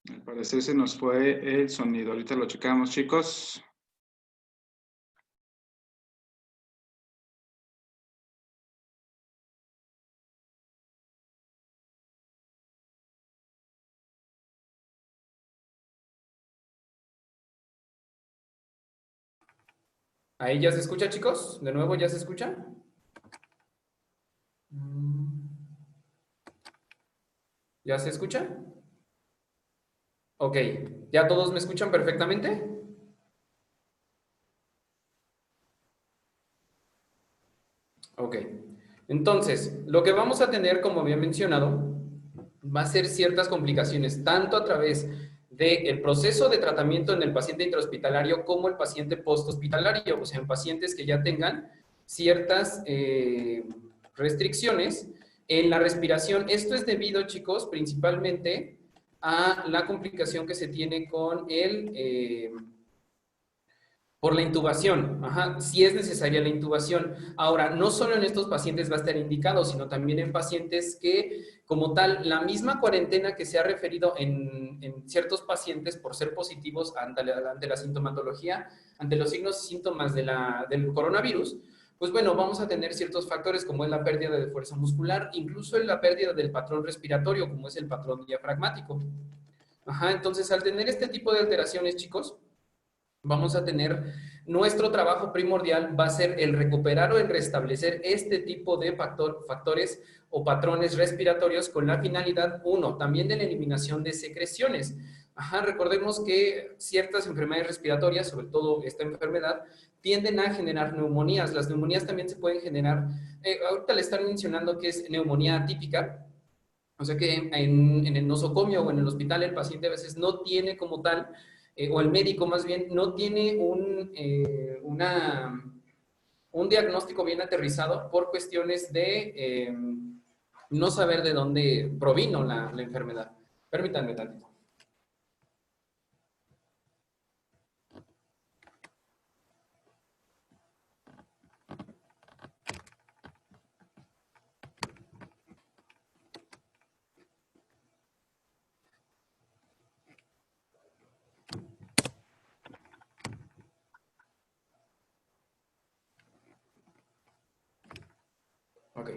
Al parecer se nos fue el sonido. Ahorita lo checamos, chicos. ¿Ahí ya se escucha, chicos? ¿De nuevo ya se escucha? ¿Ya se escucha? Ok, ¿ya todos me escuchan perfectamente? Ok, entonces, lo que vamos a tener, como había mencionado, va a ser ciertas complicaciones, tanto a través del proceso de tratamiento en el paciente intrahospitalario como el paciente posthospitalario, o sea, en pacientes que ya tengan ciertas restricciones en la respiración. Esto es debido, chicos, principalmente a la complicación que se tiene con por la intubación, ajá, si es necesaria la intubación. Ahora, no solo en estos pacientes va a estar indicado, sino también en pacientes que, como tal, la misma cuarentena que se ha referido en ciertos pacientes por ser positivos ante la sintomatología, ante los signos y síntomas del coronavirus, pues bueno, vamos a tener ciertos factores como es la pérdida de fuerza muscular, incluso en la pérdida del patrón respiratorio, como es el patrón diafragmático. Ajá, entonces, al tener este tipo de alteraciones, chicos, vamos a tener, nuestro trabajo primordial va a ser el recuperar o el restablecer este tipo de factores o patrones respiratorios con la finalidad, uno, también de la eliminación de secreciones. Ajá, recordemos que ciertas enfermedades respiratorias, sobre todo esta enfermedad, tienden a generar neumonías. Las neumonías también se pueden generar, ahorita le están mencionando que es neumonía atípica, o sea que en el nosocomio o en el hospital el paciente a veces no tiene como tal, o el médico más bien, no tiene un diagnóstico bien aterrizado por cuestiones de no saber de dónde provino la enfermedad. Permítanme tantito. Ok,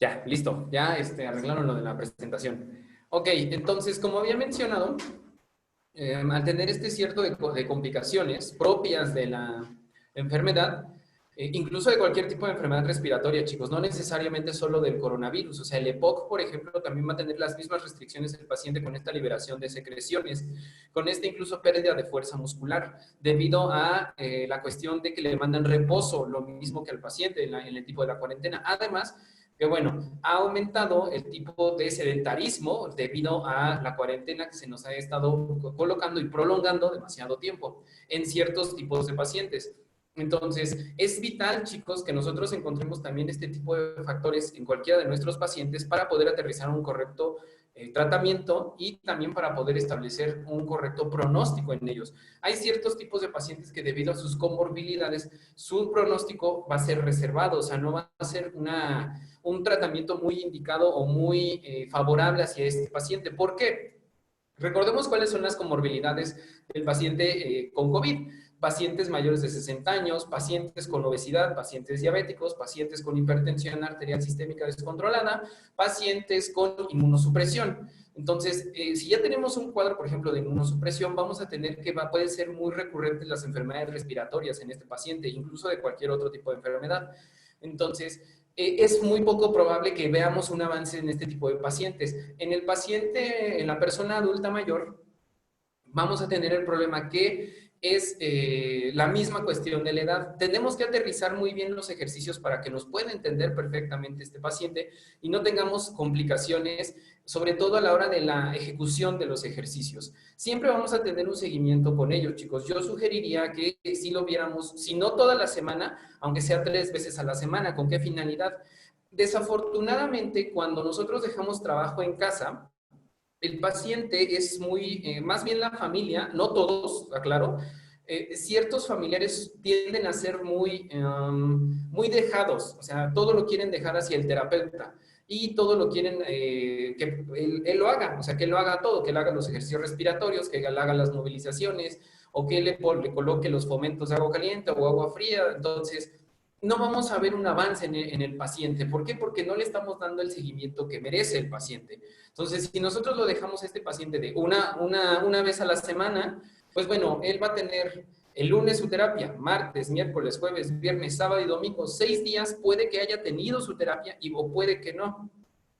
ya, listo, ya arreglaron lo de la presentación. Ok, entonces, como había mencionado, al tener este cierto de complicaciones propias de la enfermedad, incluso de cualquier tipo de enfermedad respiratoria, chicos, no necesariamente solo del coronavirus. O sea, el EPOC, por ejemplo, también va a tener las mismas restricciones el paciente con esta liberación de secreciones, con esta incluso pérdida de fuerza muscular, debido a la cuestión de que le mandan reposo, lo mismo que al paciente en el tipo de la cuarentena. Además, que bueno, ha aumentado el tipo de sedentarismo debido a la cuarentena que se nos ha estado colocando y prolongando demasiado tiempo en ciertos tipos de pacientes. Entonces, es vital, chicos, que nosotros encontremos también este tipo de factores en cualquiera de nuestros pacientes para poder aterrizar un correcto tratamiento y también para poder establecer un correcto pronóstico en ellos. Hay ciertos tipos de pacientes que debido a sus comorbilidades, su pronóstico va a ser reservado, o sea, no va a ser un tratamiento muy indicado o muy favorable hacia este paciente. ¿Por qué? Recordemos cuáles son las comorbilidades del paciente con COVID. Pacientes mayores de 60 años, pacientes con obesidad, pacientes diabéticos, pacientes con hipertensión arterial sistémica descontrolada, pacientes con inmunosupresión. Entonces, si ya tenemos un cuadro, por ejemplo, de inmunosupresión, vamos a tener que puede ser muy recurrente las enfermedades respiratorias en este paciente, incluso de cualquier otro tipo de enfermedad. Entonces, es muy poco probable que veamos un avance en este tipo de pacientes. En el paciente, en la persona adulta mayor, vamos a tener el problema que es la misma cuestión de la edad. Tenemos que aterrizar muy bien los ejercicios para que nos pueda entender perfectamente este paciente y no tengamos complicaciones, sobre todo a la hora de la ejecución de los ejercicios. Siempre vamos a tener un seguimiento con ellos, chicos. Yo sugeriría que si lo viéramos, si no toda la semana, aunque sea 3 veces a la semana. ¿Con qué finalidad? Desafortunadamente, cuando nosotros dejamos trabajo en casa, el paciente es muy, más bien la familia, no todos, aclaro, ciertos familiares tienden a ser muy dejados, o sea, todo lo quieren dejar hacia el terapeuta. y todo lo quieren que él lo haga, o sea, que él lo haga todo, que él haga los ejercicios respiratorios, que él haga las movilizaciones, o que le coloque los fomentos de agua caliente o agua fría. Entonces, no vamos a ver un avance en el paciente. ¿Por qué? Porque no le estamos dando el seguimiento que merece el paciente. Entonces, si nosotros lo dejamos a este paciente de una vez a la semana, pues bueno, él va a tener el lunes su terapia, martes, miércoles, jueves, viernes, sábado y domingo, 6 días, puede que haya tenido su terapia o puede que no.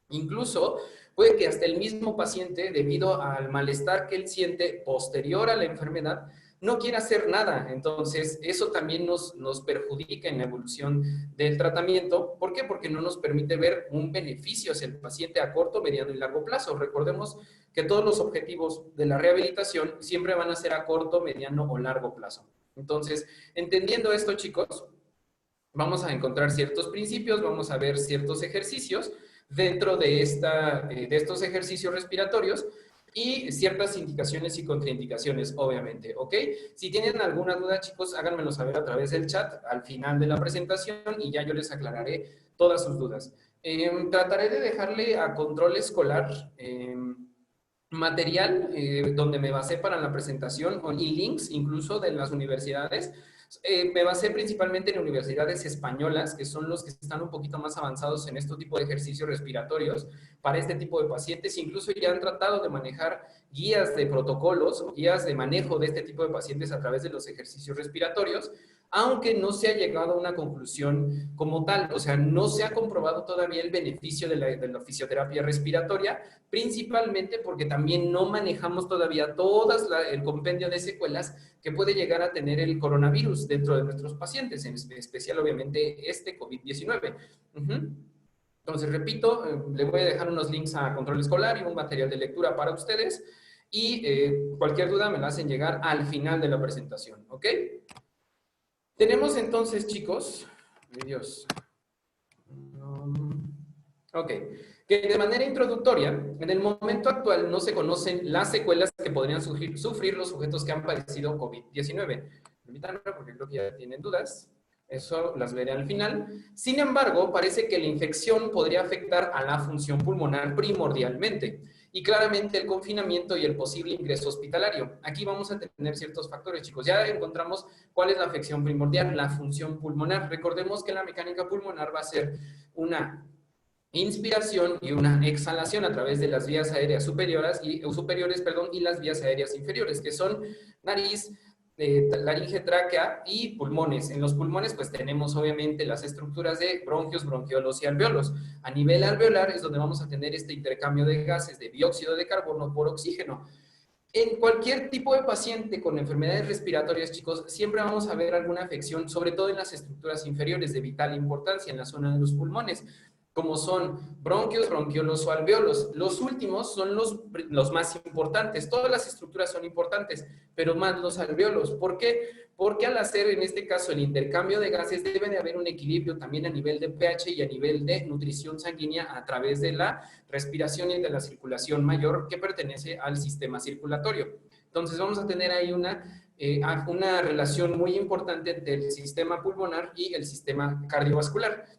Incluso puede que hasta el mismo paciente, debido al malestar que él siente posterior a la enfermedad, no quiera hacer nada. Entonces, eso también nos perjudica en la evolución del tratamiento. ¿Por qué? Porque no nos permite ver un beneficio hacia el paciente a corto, mediano y largo plazo. Recordemos que todos los objetivos de la rehabilitación siempre van a ser a corto, mediano o largo plazo. Entonces, entendiendo esto, chicos, vamos a encontrar ciertos principios, vamos a ver ciertos ejercicios dentro de estos ejercicios respiratorios y ciertas indicaciones y contraindicaciones, obviamente, ¿ok? Si tienen alguna duda, chicos, háganmelo saber a través del chat al final de la presentación y ya yo les aclararé todas sus dudas. Trataré de dejarle a control escolar material donde me basé para la presentación y links incluso de las universidades. Me basé principalmente en universidades españolas, que son los que están un poquito más avanzados en este tipo de ejercicios respiratorios para este tipo de pacientes. Incluso ya han tratado de manejar guías de protocolos, guías de manejo de este tipo de pacientes a través de los ejercicios respiratorios, aunque no se ha llegado a una conclusión como tal. O sea, no se ha comprobado todavía el beneficio de la fisioterapia respiratoria, principalmente porque también no manejamos todavía el compendio de secuelas que puede llegar a tener el coronavirus dentro de nuestros pacientes, en especial obviamente este COVID-19. Entonces, repito, le voy a dejar unos links a control escolar y un material de lectura para ustedes y cualquier duda me la hacen llegar al final de la presentación, ¿ok? Tenemos entonces, chicos, Dios, ok, que de manera introductoria, en el momento actual no se conocen las secuelas que podrían sufrir los sujetos que han padecido COVID-19. Permítanme porque creo que ya tienen dudas. Eso las veré al final. Sin embargo, parece que la infección podría afectar a la función pulmonar primordialmente y claramente el confinamiento y el posible ingreso hospitalario. Aquí vamos a tener ciertos factores, chicos. Ya encontramos cuál es la afección primordial, la función pulmonar. Recordemos que la mecánica pulmonar va a ser una inspiración y una exhalación a través de las vías aéreas superiores y las vías aéreas inferiores, que son nariz, laringe, tráquea y pulmones. En los pulmones pues tenemos obviamente las estructuras de bronquios, bronquiolos y alveolos. A nivel alveolar es donde vamos a tener este intercambio de gases de dióxido de carbono por oxígeno. En cualquier tipo de paciente con enfermedades respiratorias, chicos, siempre vamos a ver alguna afección, sobre todo en las estructuras inferiores de vital importancia, en la zona de los pulmones, como son bronquios, bronquiolos o alveolos. Los últimos son los más importantes. Todas las estructuras son importantes, pero más los alveolos. ¿Por qué? Porque al hacer, en este caso, el intercambio de gases, debe de haber un equilibrio también a nivel de pH y a nivel de nutrición sanguínea a través de la respiración y de la circulación mayor que pertenece al sistema circulatorio. Entonces, vamos a tener ahí una relación muy importante entre el sistema pulmonar y el sistema cardiovascular.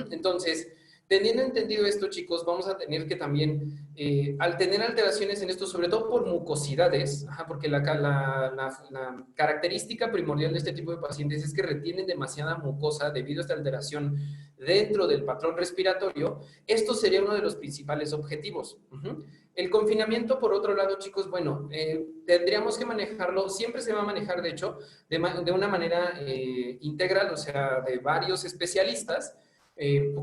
Entonces, teniendo entendido esto, chicos, vamos a tener que también, al tener alteraciones en esto, sobre todo por mucosidades, porque la característica primordial de este tipo de pacientes es que retienen demasiada mucosa debido a esta alteración dentro del patrón respiratorio. Esto sería uno de los principales objetivos. El confinamiento, por otro lado, chicos, bueno, tendríamos que manejarlo, siempre se va a manejar, de hecho, de una manera integral, o sea, de varios especialistas.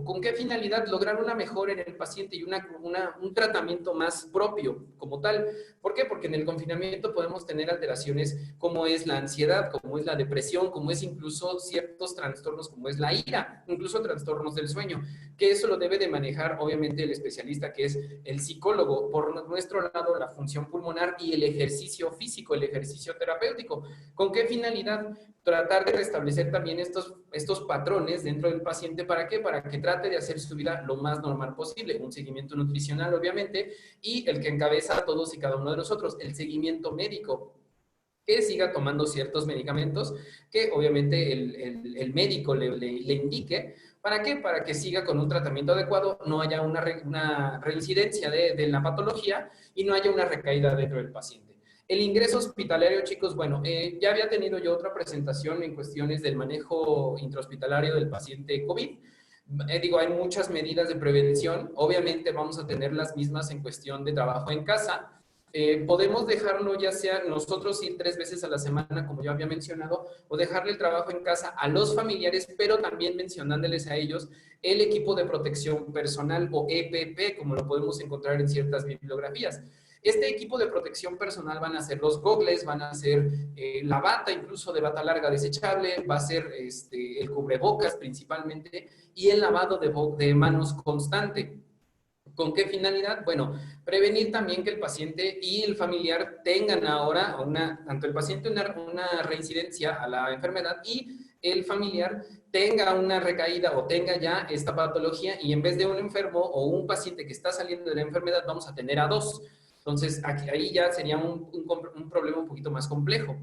¿Con qué finalidad? Lograr una mejora en el paciente y un tratamiento más propio como tal. ¿Por qué? Porque en el confinamiento podemos tener alteraciones como es la ansiedad, como es la depresión, como es incluso ciertos trastornos como es la ira, incluso trastornos del sueño, que eso lo debe de manejar obviamente el especialista, que es el psicólogo. Por nuestro lado, la función pulmonar y el ejercicio físico, el ejercicio terapéutico. ¿Con qué finalidad? Tratar de restablecer también estos patrones dentro del paciente. ¿Para qué? Para que trate de hacer su vida lo más normal posible. Un seguimiento nutricional, obviamente, y el que encabeza a todos y cada uno de nosotros, el seguimiento médico. que siga tomando ciertos medicamentos que obviamente el médico le indique. ¿Para qué? Para que siga con un tratamiento adecuado, no haya una reincidencia de la patología y no haya una recaída dentro del paciente. El ingreso hospitalario, chicos, bueno, ya había tenido yo otra presentación en cuestiones del manejo intrahospitalario del paciente COVID. Digo, hay muchas medidas de prevención. Obviamente vamos a tener las mismas en cuestión de trabajo en casa. Podemos dejarlo ya sea nosotros ir 3 veces a la semana, como yo había mencionado, o dejarle el trabajo en casa a los familiares, pero también mencionándoles a ellos el equipo de protección personal o EPP, como lo podemos encontrar en ciertas bibliografías. Este equipo de protección personal van a ser los gogles, van a ser la bata, incluso de bata larga desechable, va a ser el cubrebocas principalmente y el lavado de manos constante. ¿Con qué finalidad? Bueno, prevenir también que el paciente y el familiar tengan ahora tanto el paciente una reincidencia a la enfermedad y el familiar tenga una recaída o tenga ya esta patología y en vez de un enfermo o un paciente que está saliendo de la enfermedad, vamos a tener a 2. Entonces, ahí ya sería un problema un poquito más complejo.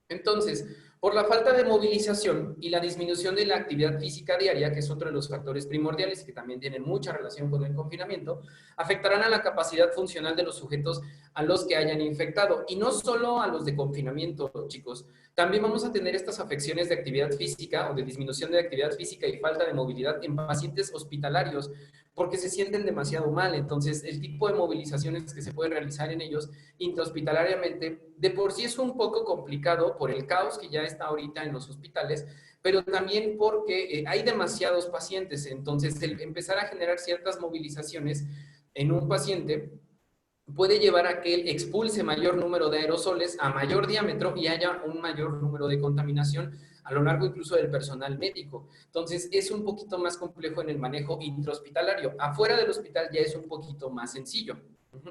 Entonces, por la falta de movilización y la disminución de la actividad física diaria, que es otro de los factores primordiales que también tienen mucha relación con el confinamiento, afectarán a la capacidad funcional de los sujetos a los que hayan infectado. Y no solo a los de confinamiento, chicos. También vamos a tener estas afecciones de actividad física o de disminución de actividad física y falta de movilidad en pacientes hospitalarios porque se sienten demasiado mal. Entonces, el tipo de movilizaciones que se pueden realizar en ellos intrahospitalariamente, de por sí es un poco complicado por el caos que ya está ahorita en los hospitales, pero también porque hay demasiados pacientes. Entonces, el empezar a generar ciertas movilizaciones en un paciente puede llevar a que él expulse mayor número de aerosoles a mayor diámetro y haya un mayor número de contaminación a lo largo incluso del personal médico. Entonces, es un poquito más complejo en el manejo intrahospitalario. Afuera del hospital ya es un poquito más sencillo,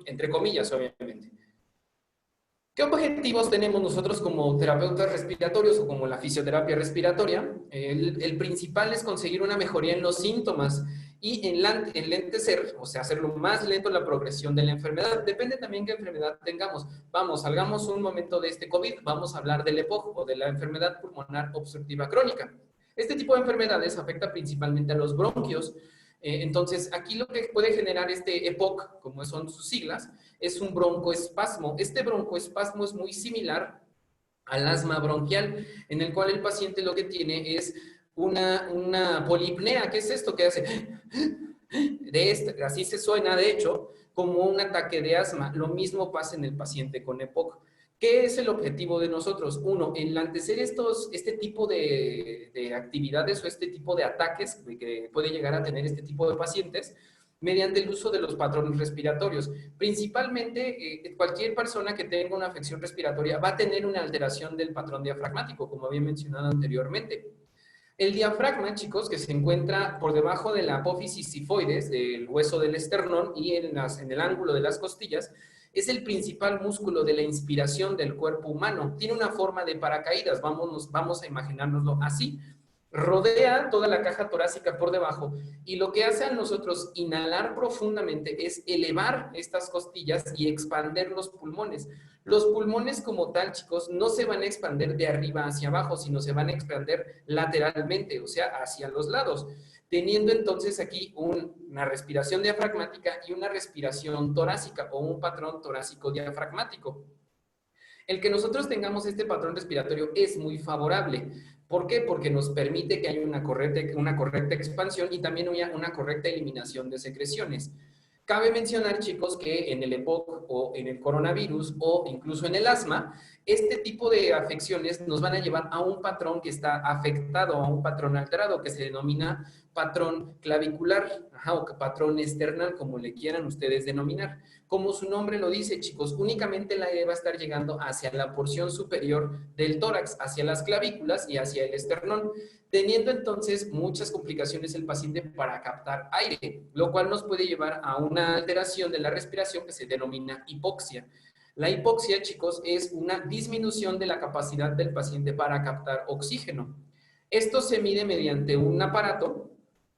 entre comillas, obviamente. ¿Qué objetivos tenemos nosotros como terapeutas respiratorios o como la fisioterapia respiratoria? El principal es conseguir una mejoría en los síntomas y enlentecer, o sea, hacerlo más lento la progresión de la enfermedad. Depende también qué enfermedad tengamos. Vamos, salgamos un momento de este COVID, vamos a hablar del EPOC o de la enfermedad pulmonar obstructiva crónica. Este tipo de enfermedades afecta principalmente a los bronquios. Entonces, aquí lo que puede generar este EPOC, como son sus siglas, es un broncoespasmo. Este broncoespasmo es muy similar al asma bronquial, en el cual el paciente lo que tiene es una polipnea. ¿Qué es esto que hace? Así se suena, de hecho, como un ataque de asma. Lo mismo pasa en el paciente con EPOC. ¿Qué es el objetivo de nosotros? Uno, enlantecer este tipo de actividades o este tipo de ataques que puede llegar a tener este tipo de pacientes mediante el uso de los patrones respiratorios. Principalmente, cualquier persona que tenga una afección respiratoria va a tener una alteración del patrón diafragmático, como había mencionado anteriormente. El diafragma, chicos, que se encuentra por debajo de la apófisis sifoides, del hueso del esternón y en el ángulo de las costillas, es el principal músculo de la inspiración del cuerpo humano. Tiene una forma de paracaídas, vamos a imaginárnoslo así. Rodea toda la caja torácica por debajo y lo que hace a nosotros inhalar profundamente es elevar estas costillas y expander los pulmones. Los pulmones como tal, chicos, no se van a expander de arriba hacia abajo, sino se van a expander lateralmente, o sea, hacia los lados, teniendo entonces aquí una respiración diafragmática y una respiración torácica o un patrón torácico diafragmático. El que nosotros tengamos este patrón respiratorio es muy favorable. ¿Por qué? Porque nos permite que haya una correcta expansión y también una correcta eliminación de secreciones. Cabe mencionar, chicos, que en el EPOC o en el coronavirus o incluso en el asma, este tipo de afecciones nos van a llevar a un patrón que está afectado, a un patrón alterado, que se denomina patrón clavicular, o patrón external, como le quieran ustedes denominar. Como su nombre lo dice, chicos, únicamente el aire va a estar llegando hacia la porción superior del tórax, hacia las clavículas y hacia el esternón, teniendo entonces muchas complicaciones el paciente para captar aire, lo cual nos puede llevar a una alteración de la respiración que se denomina hipoxia. La hipoxia, chicos, es una disminución de la capacidad del paciente para captar oxígeno. Esto se mide mediante un aparato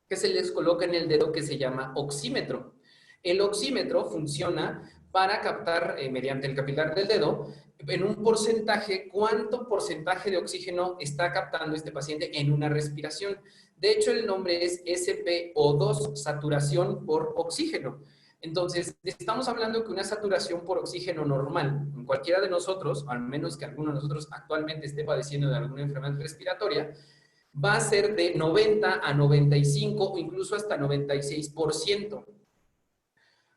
que se les coloca en el dedo que se llama oxímetro. El oxímetro funciona para captar, mediante el capilar del dedo, en un porcentaje, cuánto porcentaje de oxígeno está captando este paciente en una respiración. De hecho, el nombre es SpO2, saturación por oxígeno. Entonces, estamos hablando que una saturación por oxígeno normal, en cualquiera de nosotros, al menos que alguno de nosotros actualmente esté padeciendo de alguna enfermedad respiratoria, va a ser de 90 a 95 o incluso hasta 96%.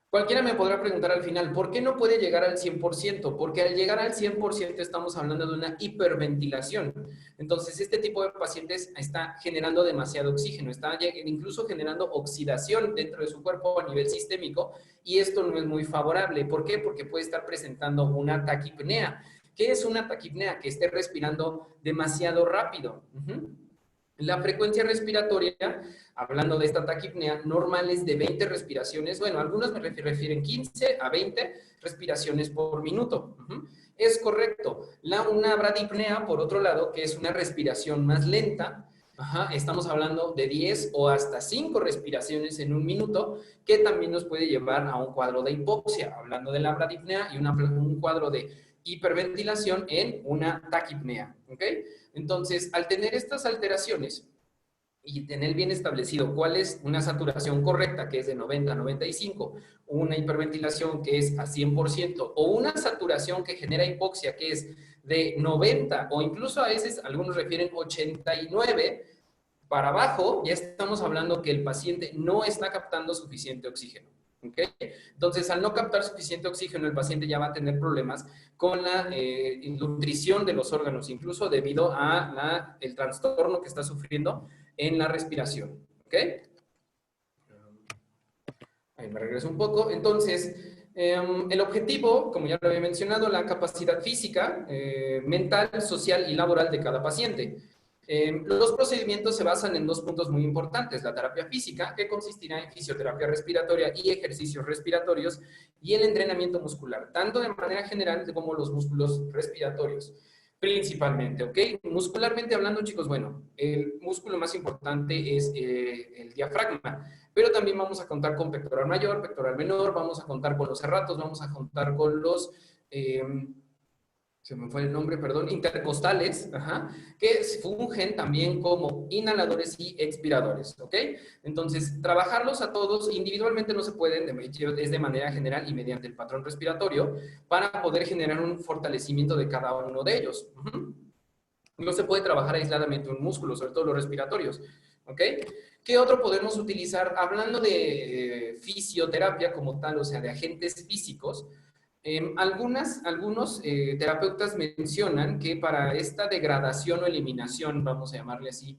Cualquiera me podrá preguntar al final, ¿por qué no puede llegar al 100%? Porque al llegar al 100% estamos hablando de una hiperventilación. Entonces, este tipo de pacientes está generando demasiado oxígeno, está incluso generando oxidación dentro de su cuerpo a nivel sistémico y esto no es muy favorable. ¿Por qué? Porque puede estar presentando una taquipnea. ¿Qué es una taquipnea? Que esté respirando demasiado rápido. La frecuencia respiratoria, hablando de esta taquipnea, normal es de 20 respiraciones, bueno, algunos me refieren 15 a 20 respiraciones por minuto. Es correcto. Una bradipnea, por otro lado, que es una respiración más lenta, estamos hablando de 10 o hasta 5 respiraciones en un minuto, que también nos puede llevar a un cuadro de hipoxia, hablando de la bradipnea y un cuadro de hiperventilación en una taquipnea, ¿ok? Entonces, al tener estas alteraciones y tener bien establecido cuál es una saturación correcta, que es de 90 a 95, una hiperventilación que es a 100%, o una saturación que genera hipoxia, que es de 90, o incluso a veces algunos refieren 89, para abajo, ya estamos hablando que el paciente no está captando suficiente oxígeno. ¿Okay? Entonces, al no captar suficiente oxígeno, el paciente ya va a tener problemas con la nutrición de los órganos, incluso debido a el trastorno que está sufriendo en la respiración. ¿Ok? Ahí me regreso un poco. Entonces, el objetivo, como ya lo había mencionado, la capacidad física, mental, social y laboral de cada paciente. Los procedimientos se basan en dos puntos muy importantes: la terapia física, que consistirá en fisioterapia respiratoria y ejercicios respiratorios, y el entrenamiento muscular, tanto de manera general como los músculos respiratorios, principalmente, ¿ok? Muscularmente hablando, chicos, bueno, el músculo más importante es el diafragma, pero también vamos a contar con pectoral mayor, pectoral menor, vamos a contar con los serratos, vamos a contar con los... se me fue el nombre, perdón, intercostales, que fungen también como inhaladores y expiradores, ¿ok? Entonces, trabajarlos a todos individualmente no se pueden, es de manera general y mediante el patrón respiratorio, para poder generar un fortalecimiento de cada uno de ellos. No se puede trabajar aisladamente un músculo, sobre todo los respiratorios, ¿ok? ¿Qué otro podemos utilizar? Hablando de fisioterapia como tal, o sea, de agentes físicos, algunos terapeutas mencionan que para esta degradación o eliminación, vamos a llamarle así,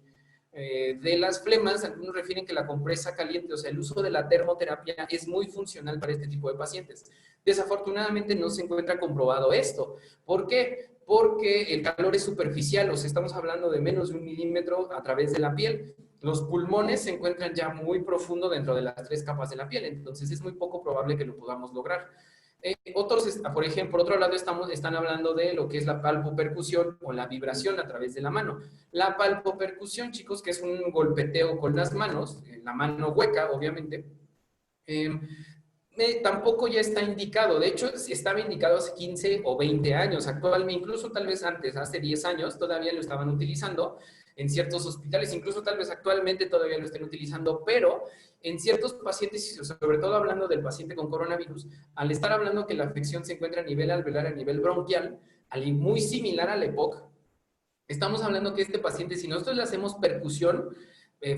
de las flemas, algunos refieren que la compresa caliente, o sea, el uso de la termoterapia es muy funcional para este tipo de pacientes. Desafortunadamente no se encuentra comprobado esto. ¿Por qué? Porque el calor es superficial, o sea, estamos hablando de menos de 1 milímetro a través de la piel. Los pulmones se encuentran ya muy profundo dentro de las 3 capas de la piel, entonces es muy poco probable que lo podamos lograr. Otros, por ejemplo, por otro lado, están hablando de lo que es la palpopercusión o la vibración a través de la mano. La palpopercusión, chicos, que es un golpeteo con las manos, la mano hueca, obviamente, tampoco ya está indicado. De hecho, estaba indicado hace 15 o 20 años. Actualmente, incluso tal vez antes, hace 10 años, todavía lo estaban utilizando en ciertos hospitales, incluso tal vez actualmente todavía lo estén utilizando, pero en ciertos pacientes, sobre todo hablando del paciente con coronavirus, al estar hablando que la afección se encuentra a nivel alveolar, a nivel bronquial, muy similar al EPOC, estamos hablando que este paciente, si nosotros le hacemos percusión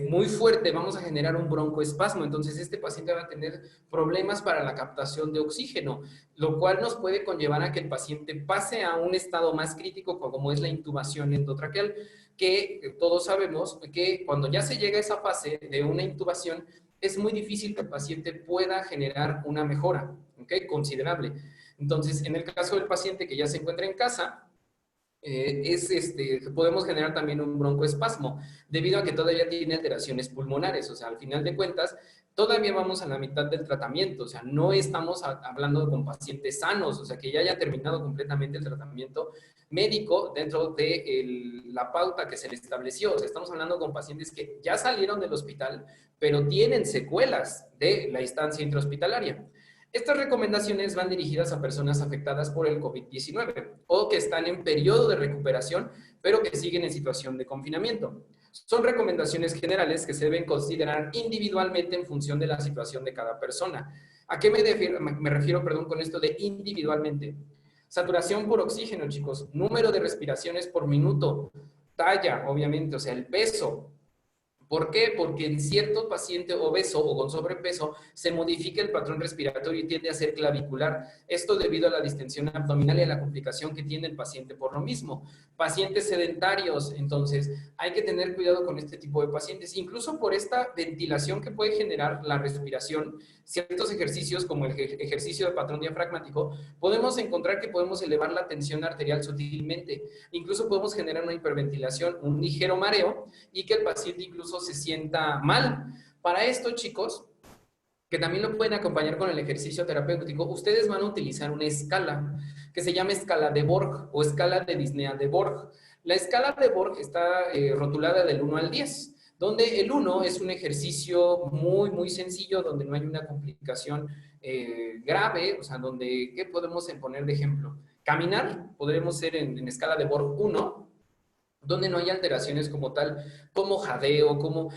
muy fuerte, vamos a generar un broncoespasmo. Entonces, este paciente va a tener problemas para la captación de oxígeno, lo cual nos puede conllevar a que el paciente pase a un estado más crítico, como es la intubación endotraqueal, que todos sabemos que cuando ya se llega a esa fase de una intubación, es muy difícil que el paciente pueda generar una mejora, ¿ok? Considerable. Entonces, en el caso del paciente que ya se encuentra en casa, podemos generar también un broncoespasmo, debido a que todavía tiene alteraciones pulmonares. O sea, al final de cuentas, todavía vamos a la mitad del tratamiento. O sea, no estamos hablando con pacientes sanos, o sea, que ya haya terminado completamente el tratamiento médico dentro de la pauta que se le estableció. O sea, estamos hablando con pacientes que ya salieron del hospital, pero tienen secuelas de la estancia intrahospitalaria. Estas recomendaciones van dirigidas a personas afectadas por el COVID-19 o que están en periodo de recuperación, pero que siguen en situación de confinamiento. Son recomendaciones generales que se deben considerar individualmente en función de la situación de cada persona. ¿A qué me refiero, con esto de individualmente? Saturación por oxígeno, chicos, número de respiraciones por minuto, talla, obviamente, o sea, el peso. ¿Por qué? Porque en cierto paciente obeso o con sobrepeso se modifica el patrón respiratorio y tiende a ser clavicular. Esto debido a la distensión abdominal y a la complicación que tiene el paciente por lo mismo. Pacientes sedentarios, entonces hay que tener cuidado con este tipo de pacientes, incluso por esta ventilación que puede generar la respiración. Ciertos ejercicios como el ejercicio de patrón diafragmático, podemos encontrar que podemos elevar la tensión arterial sutilmente. Incluso podemos generar una hiperventilación, un ligero mareo y que el paciente incluso se sienta mal. Para esto, chicos, que también lo pueden acompañar con el ejercicio terapéutico, ustedes van a utilizar una escala que se llama escala de Borg o escala de disnea de Borg. La escala de Borg está rotulada del 1 al 10, donde el 1 es un ejercicio muy, muy sencillo, donde no hay una complicación grave, o sea, donde, ¿qué podemos poner de ejemplo? Caminar, podremos ser en escala de Borg 1, donde no hay alteraciones como tal, como jadeo, como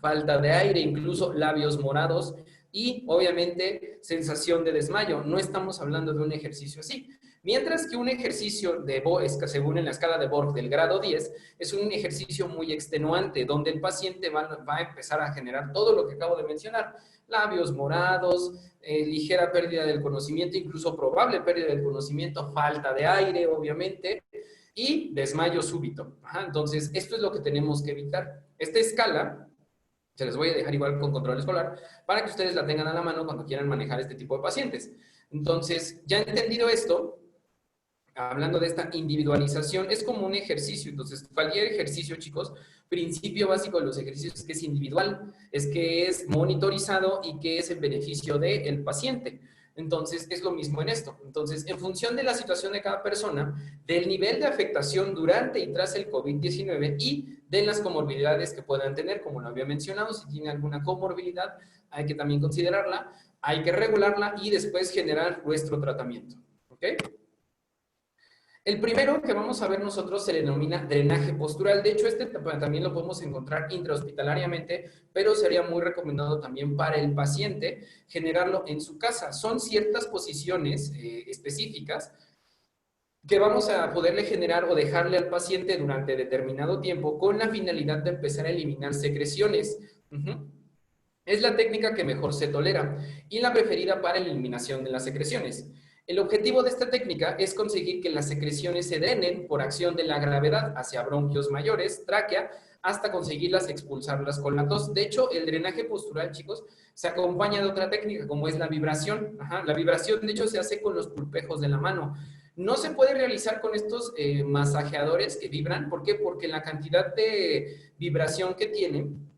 falta de aire, incluso labios morados y obviamente sensación de desmayo. No estamos hablando de un ejercicio así. Mientras que un ejercicio de Borg, según en la escala de Borg del grado 10, es un ejercicio muy extenuante, donde el paciente va a empezar a generar todo lo que acabo de mencionar. Labios morados, ligera pérdida del conocimiento, incluso probable pérdida del conocimiento, falta de aire, obviamente, y desmayo súbito. Entonces, esto es lo que tenemos que evitar. Esta escala se les voy a dejar igual con control escolar para que ustedes la tengan a la mano cuando quieran manejar este tipo de pacientes. Entonces, ya entendido esto, hablando de esta individualización, es como un ejercicio. Entonces, cualquier ejercicio, chicos, principio básico de los ejercicios es que es individual, es que es monitorizado y que es en beneficio del paciente. Entonces, es lo mismo en esto. Entonces, en función de la situación de cada persona, del nivel de afectación durante y tras el COVID-19 y de las comorbilidades que puedan tener, como lo había mencionado, si tiene alguna comorbilidad, hay que también considerarla, hay que regularla y después generar nuestro tratamiento. ¿Ok? El primero que vamos a ver nosotros se le denomina drenaje postural. De hecho, este también lo podemos encontrar intrahospitalariamente, pero sería muy recomendado también para el paciente generarlo en su casa. Son ciertas posiciones específicas que vamos a poderle generar o dejarle al paciente durante determinado tiempo con la finalidad de empezar a eliminar secreciones. Es la técnica que mejor se tolera y la preferida para la eliminación de las secreciones. El objetivo de esta técnica es conseguir que las secreciones se drenen por acción de la gravedad hacia bronquios mayores, tráquea, hasta conseguirlas expulsarlas con la tos. De hecho, el drenaje postural, chicos, se acompaña de otra técnica, como es la vibración. La vibración, de hecho, se hace con los pulpejos de la mano. No se puede realizar con estos masajeadores que vibran. ¿Por qué? Porque la cantidad de vibración que tienen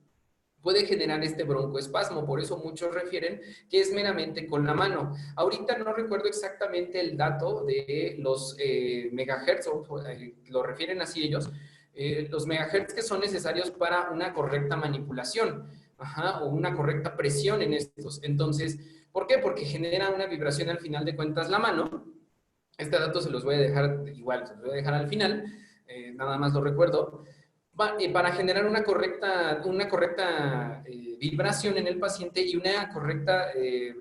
puede generar este broncoespasmo, por eso muchos refieren que es meramente con la mano. Ahorita no recuerdo exactamente el dato de los megahertz, lo refieren así ellos, los megahertz que son necesarios para una correcta manipulación, o una correcta presión en estos. Entonces, ¿por qué? Porque genera una vibración al final de cuentas la mano. Este dato se los voy a dejar igual, se los voy a dejar al final, nada más lo recuerdo, para generar una correcta vibración en el paciente y una correcta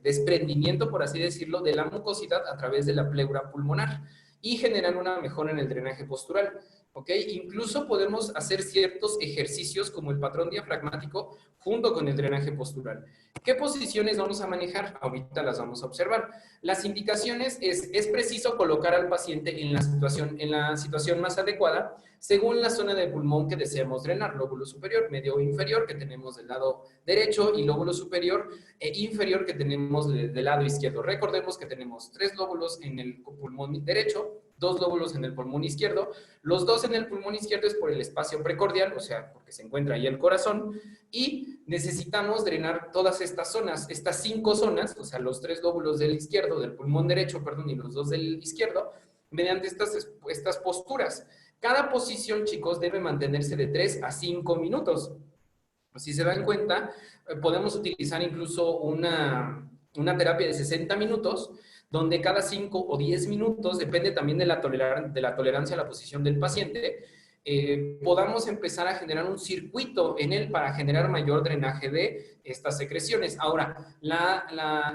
desprendimiento, por así decirlo, de la mucosidad a través de la pleura pulmonar y generar una mejora en el drenaje postural. ¿Ok? Incluso podemos hacer ciertos ejercicios como el patrón diafragmático junto con el drenaje postural. ¿Qué posiciones vamos a manejar? Ahorita las vamos a observar. Las indicaciones es preciso colocar al paciente en la situación más adecuada según la zona del pulmón que deseamos drenar, lóbulo superior, medio o inferior que tenemos del lado derecho y lóbulo superior e inferior que tenemos del lado izquierdo. Recordemos que tenemos 3 lóbulos en el pulmón derecho, 2 lóbulos en el pulmón izquierdo. Los 2 en el pulmón izquierdo es por el espacio precordial, o sea, porque se encuentra ahí el corazón, y necesitamos drenar todas estas zonas, estas 5 zonas, o sea, los 3 lóbulos del izquierdo, del pulmón derecho, perdón, y los 2 del izquierdo, mediante estas posturas. Cada posición, chicos, debe mantenerse de 3 a 5 minutos. Si se dan cuenta, podemos utilizar incluso una una terapia de 60 minutos, donde cada 5 o 10 minutos, depende también de la tolerancia a la posición del paciente, podamos empezar a generar un circuito en él para generar mayor drenaje de estas secreciones. Ahora,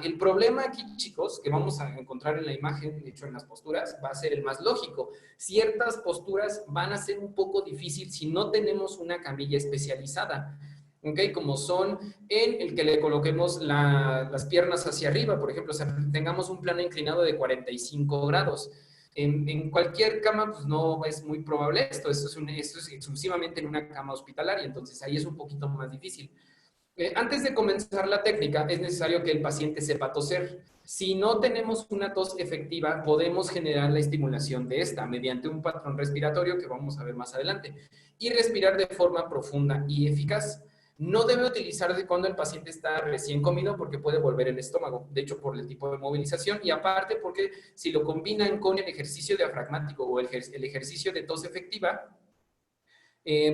el problema aquí, chicos, que vamos a encontrar en la imagen, de hecho en las posturas, va a ser el más lógico. Ciertas posturas van a ser un poco difíciles si no tenemos una camilla especializada. ¿Okay? Como son en el que le coloquemos las piernas hacia arriba, por ejemplo, o sea, tengamos un plano inclinado de 45 grados. En cualquier cama, pues no es muy probable esto es exclusivamente en una cama hospitalaria, entonces ahí es un poquito más difícil. Antes de comenzar la técnica, es necesario que el paciente sepa toser. Si no tenemos una tos efectiva, podemos generar la estimulación de esta mediante un patrón respiratorio que vamos a ver más adelante y respirar de forma profunda y eficaz. No debe utilizarse cuando el paciente está recién comido porque puede volver el estómago, de hecho por el tipo de movilización y aparte porque si lo combinan con el ejercicio diafragmático o el ejercicio de tos efectiva,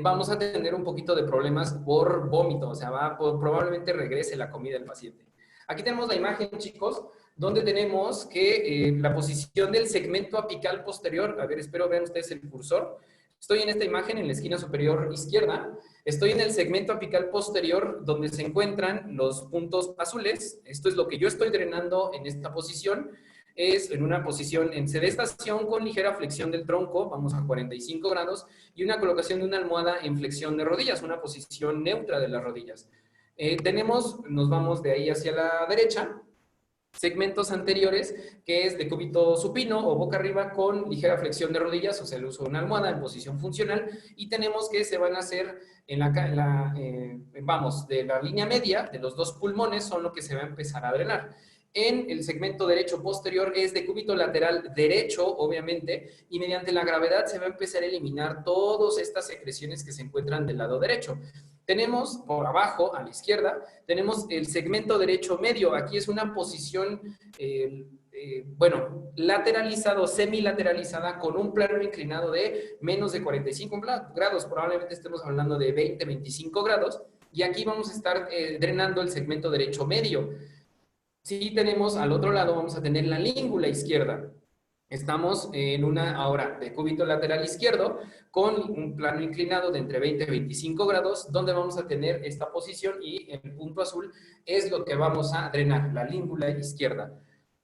vamos a tener un poquito de problemas por vómito, o sea, probablemente regrese la comida del paciente. Aquí tenemos la imagen, chicos, donde tenemos que la posición del segmento apical posterior, a ver, espero vean ustedes el cursor. Estoy en esta imagen en la esquina superior izquierda. Estoy en el segmento apical posterior donde se encuentran los puntos azules. Esto es lo que yo estoy drenando en esta posición. Es en una posición en sedestación con ligera flexión del tronco, vamos a 45 grados, y una colocación de una almohada en flexión de rodillas, una posición neutra de las rodillas. Nos vamos de ahí hacia la derecha, segmentos anteriores, que es decúbito supino o boca arriba con ligera flexión de rodillas, o sea, el uso de una almohada en posición funcional, y tenemos que se van a hacer vamos, de la línea media, de los dos pulmones, son lo que se va a empezar a drenar. En el segmento derecho posterior es decúbito lateral derecho, obviamente, y mediante la gravedad se va a empezar a eliminar todas estas secreciones que se encuentran del lado derecho. Tenemos por abajo, a la izquierda, tenemos el segmento derecho medio. Aquí es una posición, lateralizado, semilateralizada, con un plano inclinado de menos de 45 grados. Probablemente estemos hablando de 20, 25 grados. Y aquí vamos a estar drenando el segmento derecho medio. Si tenemos al otro lado, vamos a tener la língula izquierda. Estamos en una ahora decúbito lateral izquierdo con un plano inclinado de entre 20 y 25 grados, donde vamos a tener esta posición y el punto azul es lo que vamos a drenar, la língula izquierda.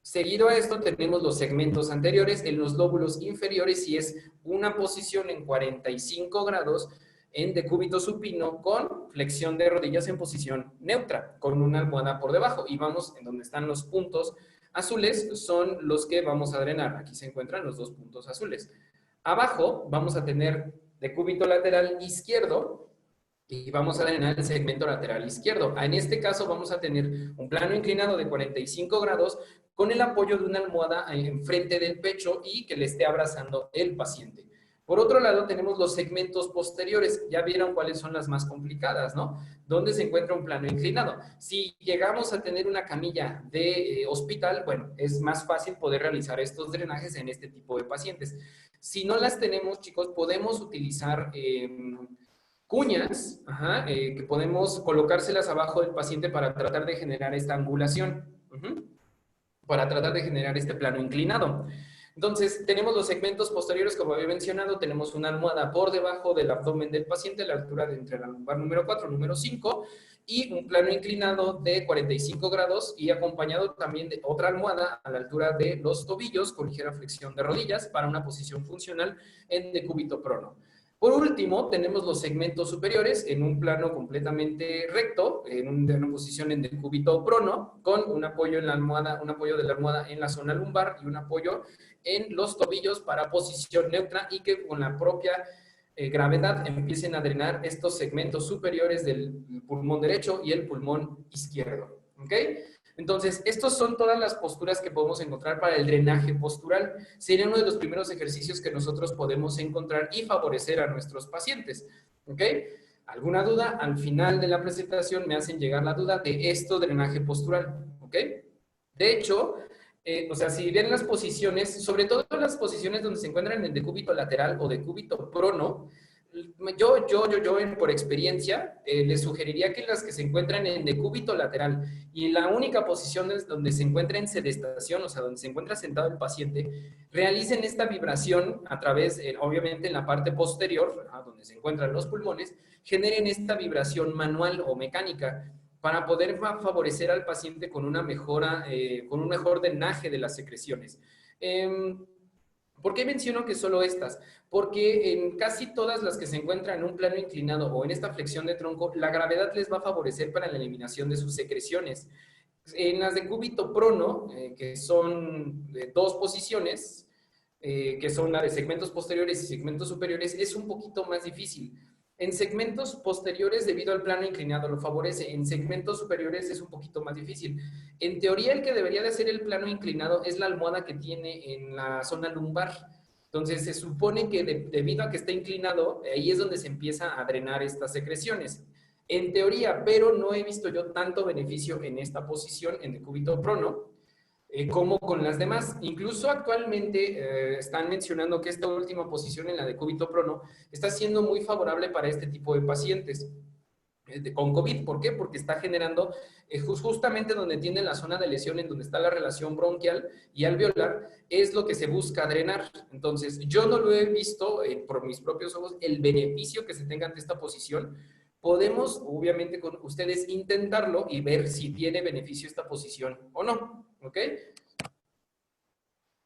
Seguido a esto tenemos los segmentos anteriores en los lóbulos inferiores y es una posición en 45 grados en decúbito supino con flexión de rodillas en posición neutra, con una almohada por debajo. Y vamos en donde están los puntos azules, son los que vamos a drenar. Aquí se encuentran los dos puntos azules. Abajo vamos a tener decúbito lateral izquierdo y vamos a drenar el segmento lateral izquierdo. En este caso vamos a tener un plano inclinado de 45 grados con el apoyo de una almohada enfrente del pecho y que le esté abrazando el paciente. Por otro lado, tenemos los segmentos posteriores. Ya vieron cuáles son las más complicadas, ¿no? Donde se encuentra un plano inclinado. Si llegamos a tener una camilla de hospital, bueno, es más fácil poder realizar estos drenajes en este tipo de pacientes. Si no las tenemos, chicos, podemos utilizar cuñas, que podemos colocárselas abajo del paciente para tratar de generar esta angulación, para tratar de generar este plano inclinado. Entonces, tenemos los segmentos posteriores, como había mencionado, tenemos una almohada por debajo del abdomen del paciente, a la altura de entre la lumbar número 4 y número 5, y un plano inclinado de 45 grados y acompañado también de otra almohada a la altura de los tobillos con ligera flexión de rodillas para una posición funcional en decúbito prono. Por último, tenemos los segmentos superiores en un plano completamente recto, en una posición en decúbito prono, con un apoyo en la almohada, un apoyo de la almohada en la zona lumbar y un apoyo en los tobillos para posición neutra y que con la propia gravedad empiecen a drenar estos segmentos superiores del pulmón derecho y el pulmón izquierdo. ¿Ok? Entonces, estos son todas las posturas que podemos encontrar para el drenaje postural. Sería uno de los primeros ejercicios que nosotros podemos encontrar y favorecer a nuestros pacientes. ¿Ok? ¿Alguna duda? Al final de la presentación me hacen llegar la duda de esto drenaje postural. ¿Ok? De hecho, si ven las posiciones, sobre todo las posiciones donde se encuentran en el decúbito lateral o decúbito prono, Por experiencia, les sugeriría que las que se encuentran en decúbito lateral y la única posición es donde se encuentra en sedestación, o sea, donde se encuentra sentado el paciente, realicen esta vibración a través, obviamente, en la parte posterior, donde se encuentran los pulmones, generen esta vibración manual o mecánica para poder favorecer al paciente con una mejora, con un mejor drenaje de las secreciones. ¿Por qué menciono que solo estas? Porque en casi todas las que se encuentran en un plano inclinado o en esta flexión de tronco, la gravedad les va a favorecer para la eliminación de sus secreciones. En las de cúbito prono, que son de dos posiciones, que son la de segmentos posteriores y segmentos superiores, es un poquito más difícil. En segmentos posteriores, debido al plano inclinado, lo favorece. En segmentos superiores es un poquito más difícil. En teoría, el que debería de hacer el plano inclinado es la almohada que tiene en la zona lumbar. Entonces, se supone que debido a que está inclinado, ahí es donde se empieza a drenar estas secreciones. En teoría, pero no he visto yo tanto beneficio en esta posición, en el cúbito prono, como con las demás. Incluso actualmente están mencionando que esta última posición en la de cúbito prono está siendo muy favorable para este tipo de pacientes con COVID. ¿Por qué? Porque está generando justamente donde tiene la zona de lesión, en donde está la relación bronquial y alveolar, es lo que se busca drenar. Entonces, yo no lo he visto por mis propios ojos el beneficio que se tenga ante esta posición. Podemos, obviamente, con ustedes intentarlo y ver si tiene beneficio esta posición o no, ¿ok?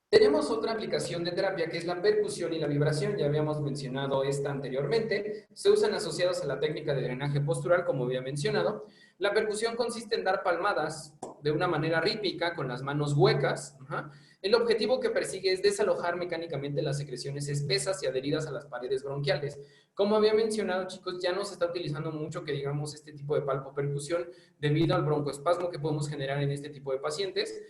Tenemos otra aplicación de terapia que es la percusión y la vibración. Ya habíamos mencionado esta anteriormente. Se usan asociados a la técnica de drenaje postural, como había mencionado. La percusión consiste en dar palmadas de una manera rítmica con las manos huecas. El objetivo que persigue es desalojar mecánicamente las secreciones espesas y adheridas a las paredes bronquiales. Como había mencionado, chicos, ya no se está utilizando mucho que digamos este tipo de palpopercusión debido al broncoespasmo que podemos generar en este tipo de pacientes.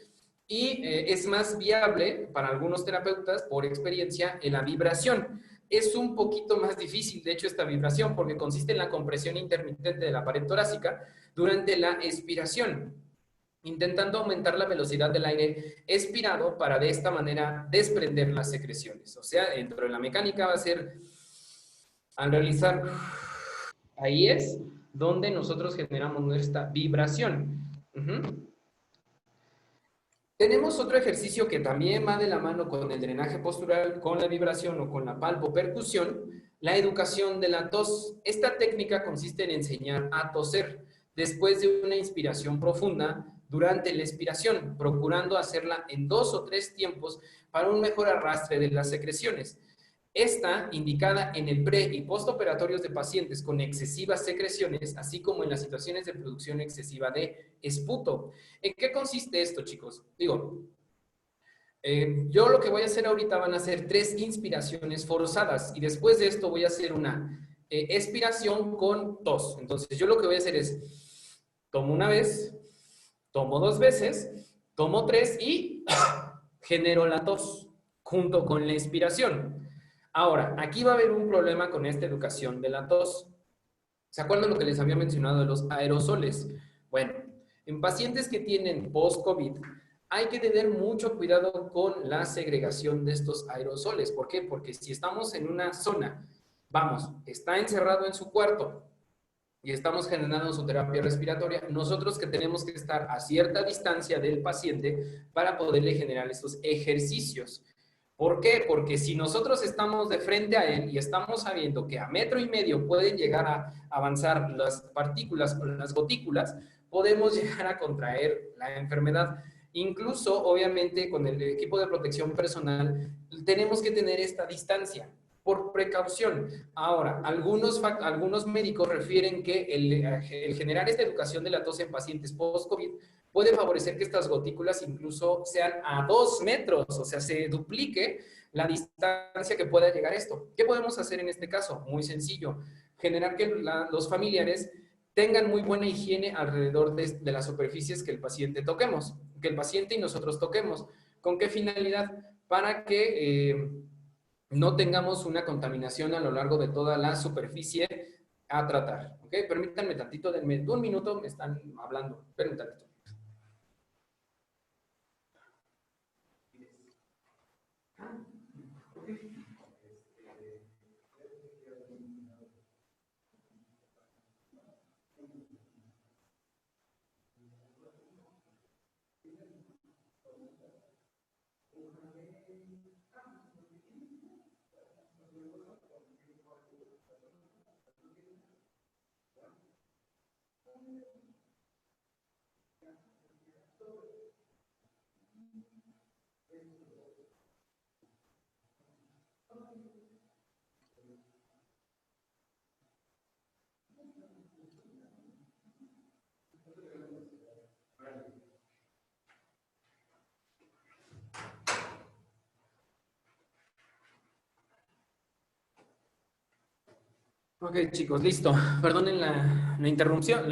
Y es más viable para algunos terapeutas, por experiencia, en la vibración. Es un poquito más difícil, de hecho, esta vibración, porque consiste en la compresión intermitente de la pared torácica durante la expiración, intentando aumentar la velocidad del aire expirado para de esta manera desprender las secreciones. O sea, dentro de la mecánica va a ser, al realizar, ahí es donde nosotros generamos nuestra vibración. Tenemos otro ejercicio que también va de la mano con el drenaje postural, con la vibración o con la palpopercusión, la educación de la tos. Esta técnica consiste en enseñar a toser después de una inspiración profunda durante la expiración, procurando hacerla en 2 o 3 tiempos para un mejor arrastre de las secreciones. Esta indicada en el pre- y postoperatorios de pacientes con excesivas secreciones, así como en las situaciones de producción excesiva de esputo. ¿En qué consiste esto, chicos? Yo lo que voy a hacer ahorita van a ser 3 inspiraciones forzadas y después de esto voy a hacer una expiración con tos. Entonces, yo lo que voy a hacer es, tomo una vez, tomo 2 veces, tomo 3 y genero la tos junto con la inspiración. Ahora, aquí va a haber un problema con esta educación de la tos. ¿Se acuerdan lo que les había mencionado de los aerosoles? Bueno, en pacientes que tienen post-COVID, hay que tener mucho cuidado con la segregación de estos aerosoles. ¿Por qué? Porque si estamos en una zona, vamos, está encerrado en su cuarto y estamos generando su terapia respiratoria, nosotros que tenemos que estar a cierta distancia del paciente para poderle generar estos ejercicios. ¿Por qué? Porque si nosotros estamos de frente a él y estamos sabiendo que a 1,5 metros pueden llegar a avanzar las partículas o las gotículas, podemos llegar a contraer la enfermedad. Incluso, obviamente, con el equipo de protección personal, tenemos que tener esta distancia por precaución. Ahora, algunos médicos refieren que el generar esta educación de la tos en pacientes post-COVID puede favorecer que estas gotículas incluso sean a 2 metros, o sea, se duplique la distancia que pueda llegar esto. ¿Qué podemos hacer en este caso? Muy sencillo, generar que los familiares tengan muy buena higiene alrededor de las superficies que el paciente toquemos, que el paciente y nosotros toquemos. ¿Con qué finalidad? Para que no tengamos una contaminación a lo largo de toda la superficie a tratar. ¿Ok? Permítanme tantito, denme 1 minuto, me están hablando. Espérenme tantito. Ok, chicos, listo. Perdonen la interrupción.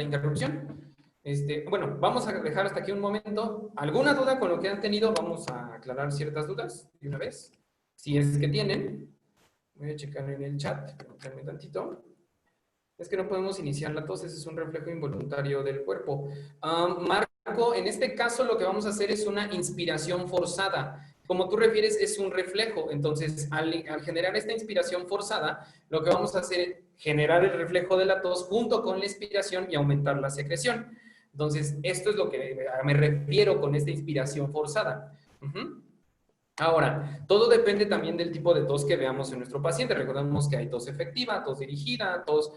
Bueno, vamos a dejar hasta aquí un momento. ¿Alguna duda con lo que han tenido? Vamos a aclarar ciertas dudas de una vez. Si es que tienen, voy a checar en el chat. Permítanme tantito. Es que no podemos iniciar la tos, ese es un reflejo involuntario del cuerpo. Marco, en este caso lo que vamos a hacer es una inspiración forzada. Como tú refieres, es un reflejo. Entonces, al generar esta inspiración forzada, lo que vamos a hacer es generar el reflejo de la tos junto con la inspiración y aumentar la secreción. Entonces, esto es lo que me refiero con esta inspiración forzada. Ahora, todo depende también del tipo de tos que veamos en nuestro paciente. Recordemos que hay tos efectiva, tos dirigida, tos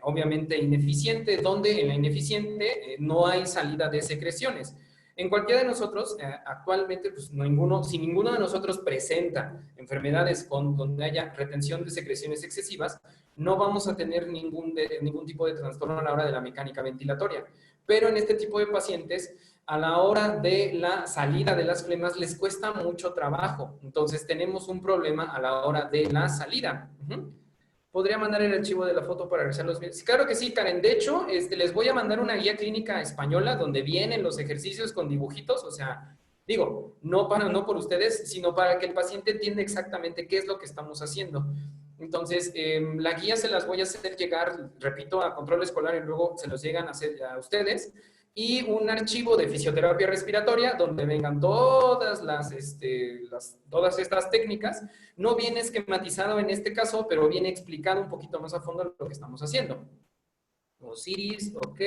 obviamente ineficiente, donde en la ineficiente no hay salida de secreciones. En cualquiera de nosotros, actualmente, pues si ninguno de nosotros presenta enfermedades donde haya retención de secreciones excesivas, no vamos a tener ningún tipo de trastorno a la hora de la mecánica ventilatoria. Pero en este tipo de pacientes, a la hora de la salida de las flemas les cuesta mucho trabajo. Entonces tenemos un problema a la hora de la salida. ¿Podría mandar el archivo de la foto para realizar los videos? Sí, claro que sí, Karen. De hecho, les voy a mandar una guía clínica española donde vienen los ejercicios con dibujitos. O sea, digo, no por ustedes, sino para que el paciente entienda exactamente qué es lo que estamos haciendo. Entonces, la guía se las voy a hacer llegar, repito, a control escolar y luego se los llegan a hacer a ustedes. Y un archivo de fisioterapia respiratoria donde vengan todas todas estas técnicas. No viene esquematizado en este caso, pero viene explicado un poquito más a fondo lo que estamos haciendo. Osiris, ok.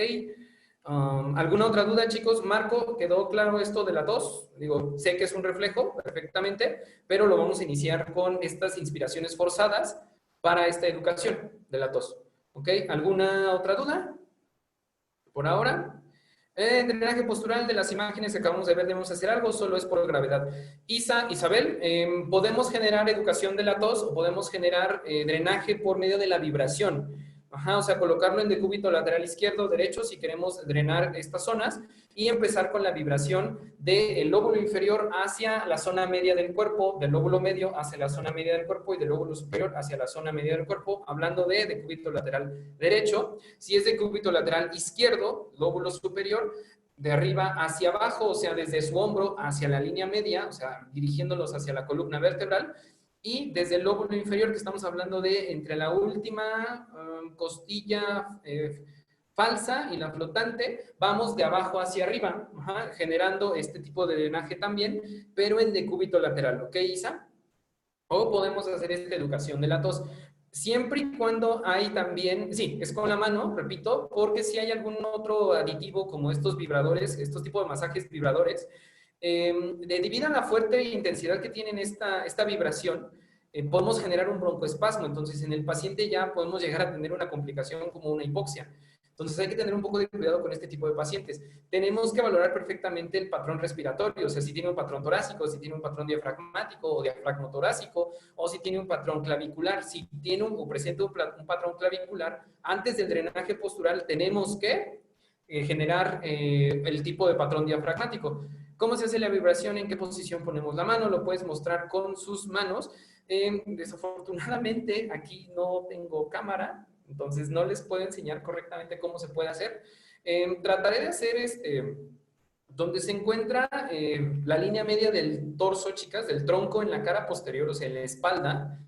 ¿Alguna otra duda, chicos? Marco, ¿quedó claro esto de la tos? Digo, sé que es un reflejo perfectamente, pero lo vamos a iniciar con estas inspiraciones forzadas para esta educación de la tos. ¿Ok? ¿Alguna otra duda? Por ahora. Drenaje postural de las imágenes que acabamos de ver, debemos hacer algo, solo es por gravedad. Isabel, podemos generar educación de la tos o podemos generar drenaje por medio de la vibración. Ajá, o sea, colocarlo en decúbito lateral izquierdo, derecho, si queremos drenar estas zonas y empezar con la vibración del lóbulo inferior hacia la zona media del cuerpo, del lóbulo medio hacia la zona media del cuerpo y del lóbulo superior hacia la zona media del cuerpo, hablando de decúbito lateral derecho. Si es decúbito lateral izquierdo, lóbulo superior, de arriba hacia abajo, o sea, desde su hombro hacia la línea media, o sea, dirigiéndolos hacia la columna vertebral, y desde el lóbulo inferior, que estamos hablando de entre la última costilla falsa y la flotante, vamos de abajo hacia arriba, generando este tipo de drenaje también, pero en decúbito lateral, ¿ok, Isa? O podemos hacer esta educación de la tos. Siempre y cuando hay también, sí, es con la mano, repito, porque si hay algún otro aditivo como estos vibradores, estos tipos de masajes vibradores, debido a la fuerte intensidad que tienen esta vibración, podemos generar un broncoespasmo. Entonces, en el paciente ya podemos llegar a tener una complicación como una hipoxia. Entonces, hay que tener un poco de cuidado con este tipo de pacientes. Tenemos que valorar perfectamente el patrón respiratorio, o sea, si tiene un patrón torácico, si tiene un patrón diafragmático o diafragma torácico, o si tiene un patrón clavicular. Si tiene o presenta un patrón clavicular, antes del drenaje postural tenemos que generar el tipo de patrón diafragmático. ¿Cómo se hace la vibración? ¿En qué posición ponemos la mano? Lo puedes mostrar con sus manos. Desafortunadamente, aquí no tengo cámara, entonces no les puedo enseñar correctamente cómo se puede hacer. Trataré de hacer donde se encuentra la línea media del torso, chicas, del tronco en la cara posterior, o sea, en la espalda.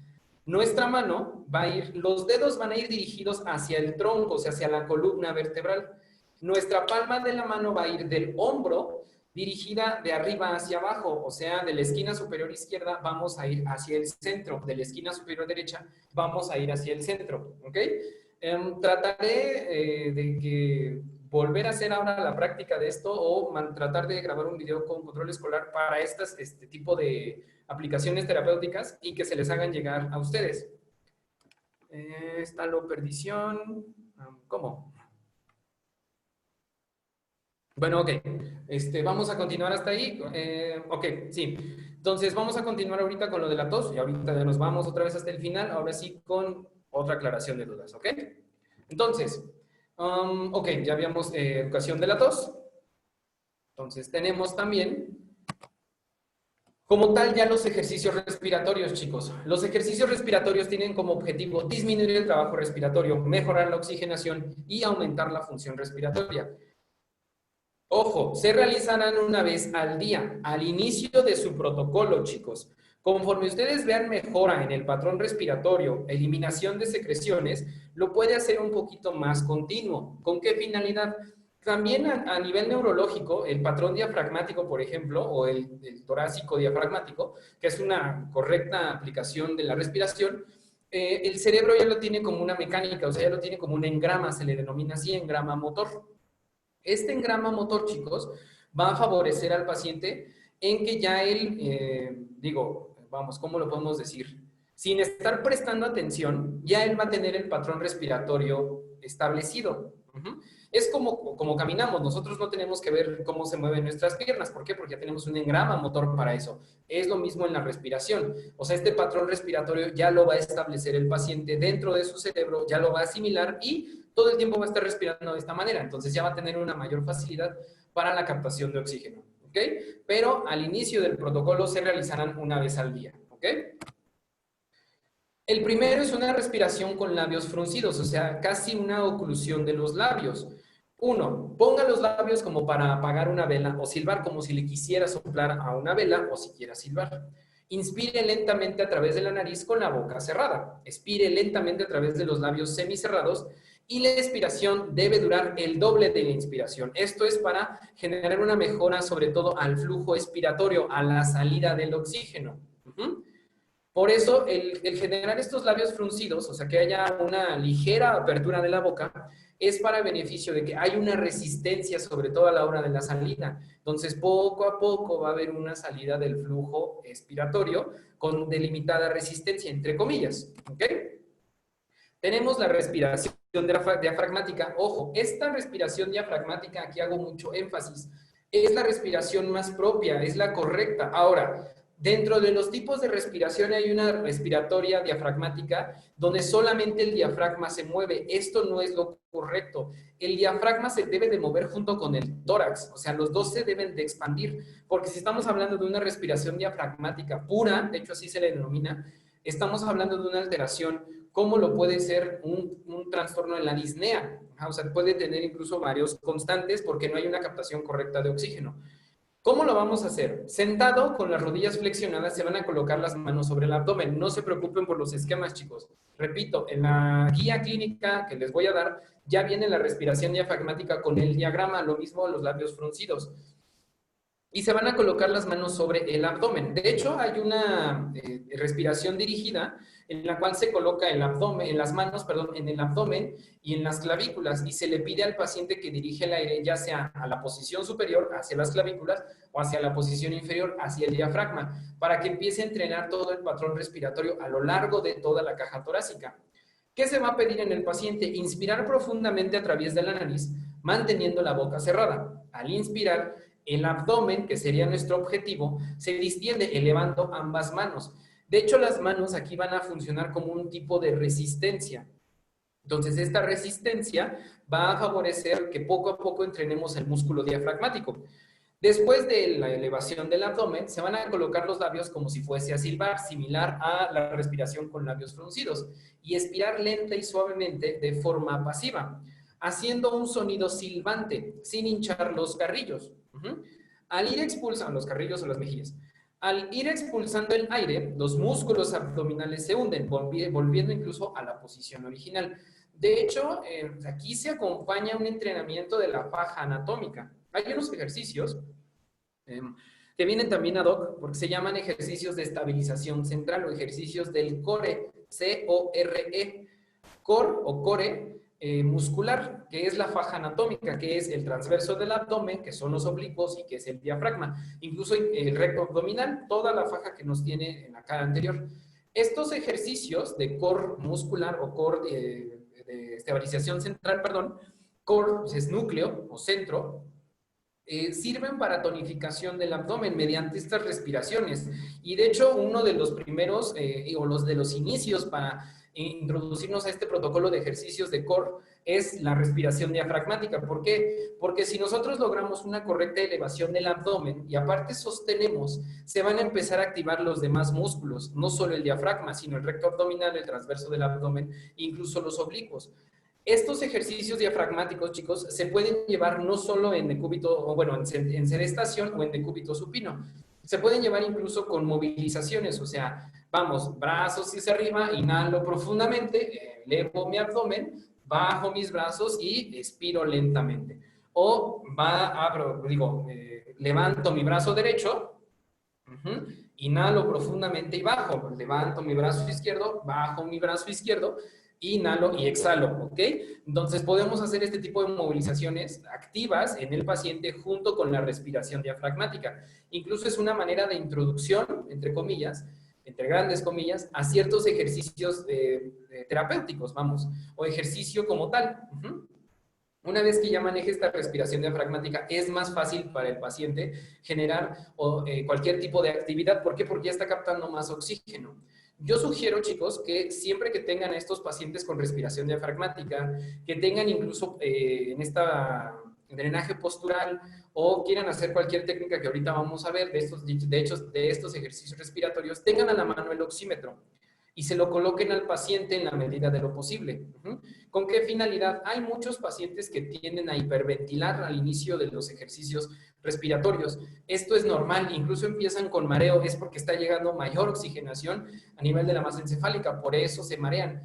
Nuestra mano va a ir, los dedos van a ir dirigidos hacia el tronco, o sea, hacia la columna vertebral. Nuestra palma de la mano va a ir del hombro dirigida de arriba hacia abajo, o sea, de la esquina superior izquierda vamos a ir hacia el centro, de la esquina superior derecha vamos a ir hacia el centro, ¿ok? Trataré de que volver a hacer ahora la práctica de esto o tratar de grabar un video con control escolar para este tipo de aplicaciones terapéuticas y que se les hagan llegar a ustedes. Estaloperdición, ¿cómo? Bueno, ok. Vamos a continuar hasta ahí. Ok, sí. Entonces, vamos a continuar ahorita con lo de la tos y ahorita ya nos vamos otra vez hasta el final, ahora sí con otra aclaración de dudas, ¿ok? Entonces, ok, ya habíamos educación de la tos. Entonces, tenemos también, como tal, ya los ejercicios respiratorios, chicos. Los ejercicios respiratorios tienen como objetivo disminuir el trabajo respiratorio, mejorar la oxigenación y aumentar la función respiratoria. Ojo, se realizarán una vez al día, al inicio de su protocolo, chicos. Conforme ustedes vean mejora en el patrón respiratorio, eliminación de secreciones, lo puede hacer un poquito más continuo. ¿Con qué finalidad? También a nivel neurológico, el patrón diafragmático, por ejemplo, o el torácico diafragmático, que es una correcta aplicación de la respiración, el cerebro ya lo tiene como una mecánica, o sea, ya lo tiene como un engrama, se le denomina así, engrama motor. Este engrama motor, chicos, va a favorecer al paciente en que ya él, vamos, ¿cómo lo podemos decir? Sin estar prestando atención, ya él va a tener el patrón respiratorio establecido. Es como caminamos, nosotros no tenemos que ver cómo se mueven nuestras piernas. ¿Por qué? Porque ya tenemos un engrama motor para eso. Es lo mismo en la respiración. O sea, este patrón respiratorio ya lo va a establecer el paciente dentro de su cerebro, ya lo va a asimilar y todo el tiempo va a estar respirando de esta manera. Entonces ya va a tener una mayor facilidad para la captación de oxígeno. ¿Ok? Pero al inicio del protocolo se realizarán una vez al día. ¿Ok? El primero es una respiración con labios fruncidos, o sea, casi una oclusión de los labios. Uno, ponga los labios como para apagar una vela o silbar como si le quisiera soplar a una vela o si quiera silbar. Inspire lentamente a través de la nariz con la boca cerrada. Expire lentamente a través de los labios semicerrados y la expiración debe durar el doble de la inspiración. Esto es para generar una mejora sobre todo al flujo expiratorio, a la salida del oxígeno. Por eso, el generar estos labios fruncidos, o sea, que haya una ligera apertura de la boca, es para beneficio de que hay una resistencia, sobre todo a la hora de la salida. Entonces, poco a poco va a haber una salida del flujo expiratorio con delimitada resistencia, entre comillas. ¿Ok? Tenemos la respiración diafragmática. Ojo, esta respiración diafragmática, aquí hago mucho énfasis, es la respiración más propia, es la correcta. Ahora, dentro de los tipos de respiración hay una respiratoria diafragmática donde solamente el diafragma se mueve. Esto no es lo correcto. El diafragma se debe de mover junto con el tórax, o sea, los dos se deben de expandir, porque si estamos hablando de una respiración diafragmática pura, de hecho así se le denomina, estamos hablando de una alteración como lo puede ser un trastorno en la disnea. O sea, puede tener incluso varios constantes porque no hay una captación correcta de oxígeno. ¿Cómo lo vamos a hacer? Sentado, con las rodillas flexionadas, se van a colocar las manos sobre el abdomen. No se preocupen por los esquemas, chicos. Repito, en la guía clínica que les voy a dar, ya viene la respiración diafragmática con el diagrama, lo mismo los labios fruncidos. Y se van a colocar las manos sobre el abdomen. De hecho, hay una respiración dirigida en la cual se coloca el abdomen, en las manos, perdón, en el abdomen y en las clavículas y se le pide al paciente que dirige el aire ya sea a la posición superior, hacia las clavículas, o hacia la posición inferior, hacia el diafragma, para que empiece a entrenar todo el patrón respiratorio a lo largo de toda la caja torácica. ¿Qué se va a pedir en el paciente? Inspirar profundamente a través de la nariz, manteniendo la boca cerrada. Al inspirar, el abdomen, que sería nuestro objetivo, se distiende elevando ambas manos. De hecho, las manos aquí van a funcionar como un tipo de resistencia. Entonces, esta resistencia va a favorecer que poco a poco entrenemos el músculo diafragmático. Después de la elevación del abdomen, se van a colocar los labios como si fuese a silbar, similar a la respiración con labios fruncidos, y expirar lenta y suavemente de forma pasiva, haciendo un sonido silbante, sin hinchar los carrillos. Al ir expulsando los carrillos o las mejillas, al ir expulsando el aire, los músculos abdominales se hunden, volviendo incluso a la posición original. De hecho, aquí se acompaña un entrenamiento de la faja anatómica. Hay unos ejercicios que vienen también ad hoc porque se llaman ejercicios de estabilización central o ejercicios del core, C-O-R-E. Core o core muscular, que es la faja anatómica, que es el transverso del abdomen, que son los oblicuos y que es el diafragma. Incluso el recto abdominal, toda la faja que nos tiene en la cara anterior. Estos ejercicios de core muscular o core de estabilización central, perdón, core es núcleo o centro, sirven para tonificación del abdomen mediante estas respiraciones. Y de hecho, uno de los primeros o los de los inicios para introducirnos a este protocolo de ejercicios de core es la respiración diafragmática. ¿Por qué? Porque si nosotros logramos una correcta elevación del abdomen y aparte sostenemos, se van a empezar a activar los demás músculos, no solo el diafragma, sino el recto abdominal, el transverso del abdomen, incluso los oblicuos. Estos ejercicios diafragmáticos, chicos, se pueden llevar no solo en decúbito, o bueno, en sedestación o en decúbito supino. Se pueden llevar incluso con movilizaciones, o sea, vamos, brazos hacia arriba, inhalo profundamente, elevo mi abdomen, bajo mis brazos y expiro lentamente. O levanto mi brazo derecho, inhalo profundamente y bajo, levanto mi brazo izquierdo, bajo mi brazo izquierdo, inhalo y exhalo, ¿ok? Entonces podemos hacer este tipo de movilizaciones activas en el paciente junto con la respiración diafragmática. Incluso es una manera de introducción, entre comillas, entre grandes comillas, a ciertos ejercicios terapéuticos, vamos, o ejercicio como tal. Una vez que ya maneje esta respiración diafragmática, es más fácil para el paciente generar cualquier tipo de actividad. ¿Por qué? Porque ya está captando más oxígeno. Yo sugiero, chicos, que siempre que tengan a estos pacientes con respiración diafragmática, que tengan incluso en esta drenaje postural o quieran hacer cualquier técnica que ahorita vamos a ver de estos ejercicios respiratorios, tengan a la mano el oxímetro y se lo coloquen al paciente en la medida de lo posible. ¿Con qué finalidad? Hay muchos pacientes que tienden a hiperventilar al inicio de los ejercicios respiratorios. Esto es normal, incluso empiezan con mareo, es porque está llegando mayor oxigenación a nivel de la masa encefálica, por eso se marean.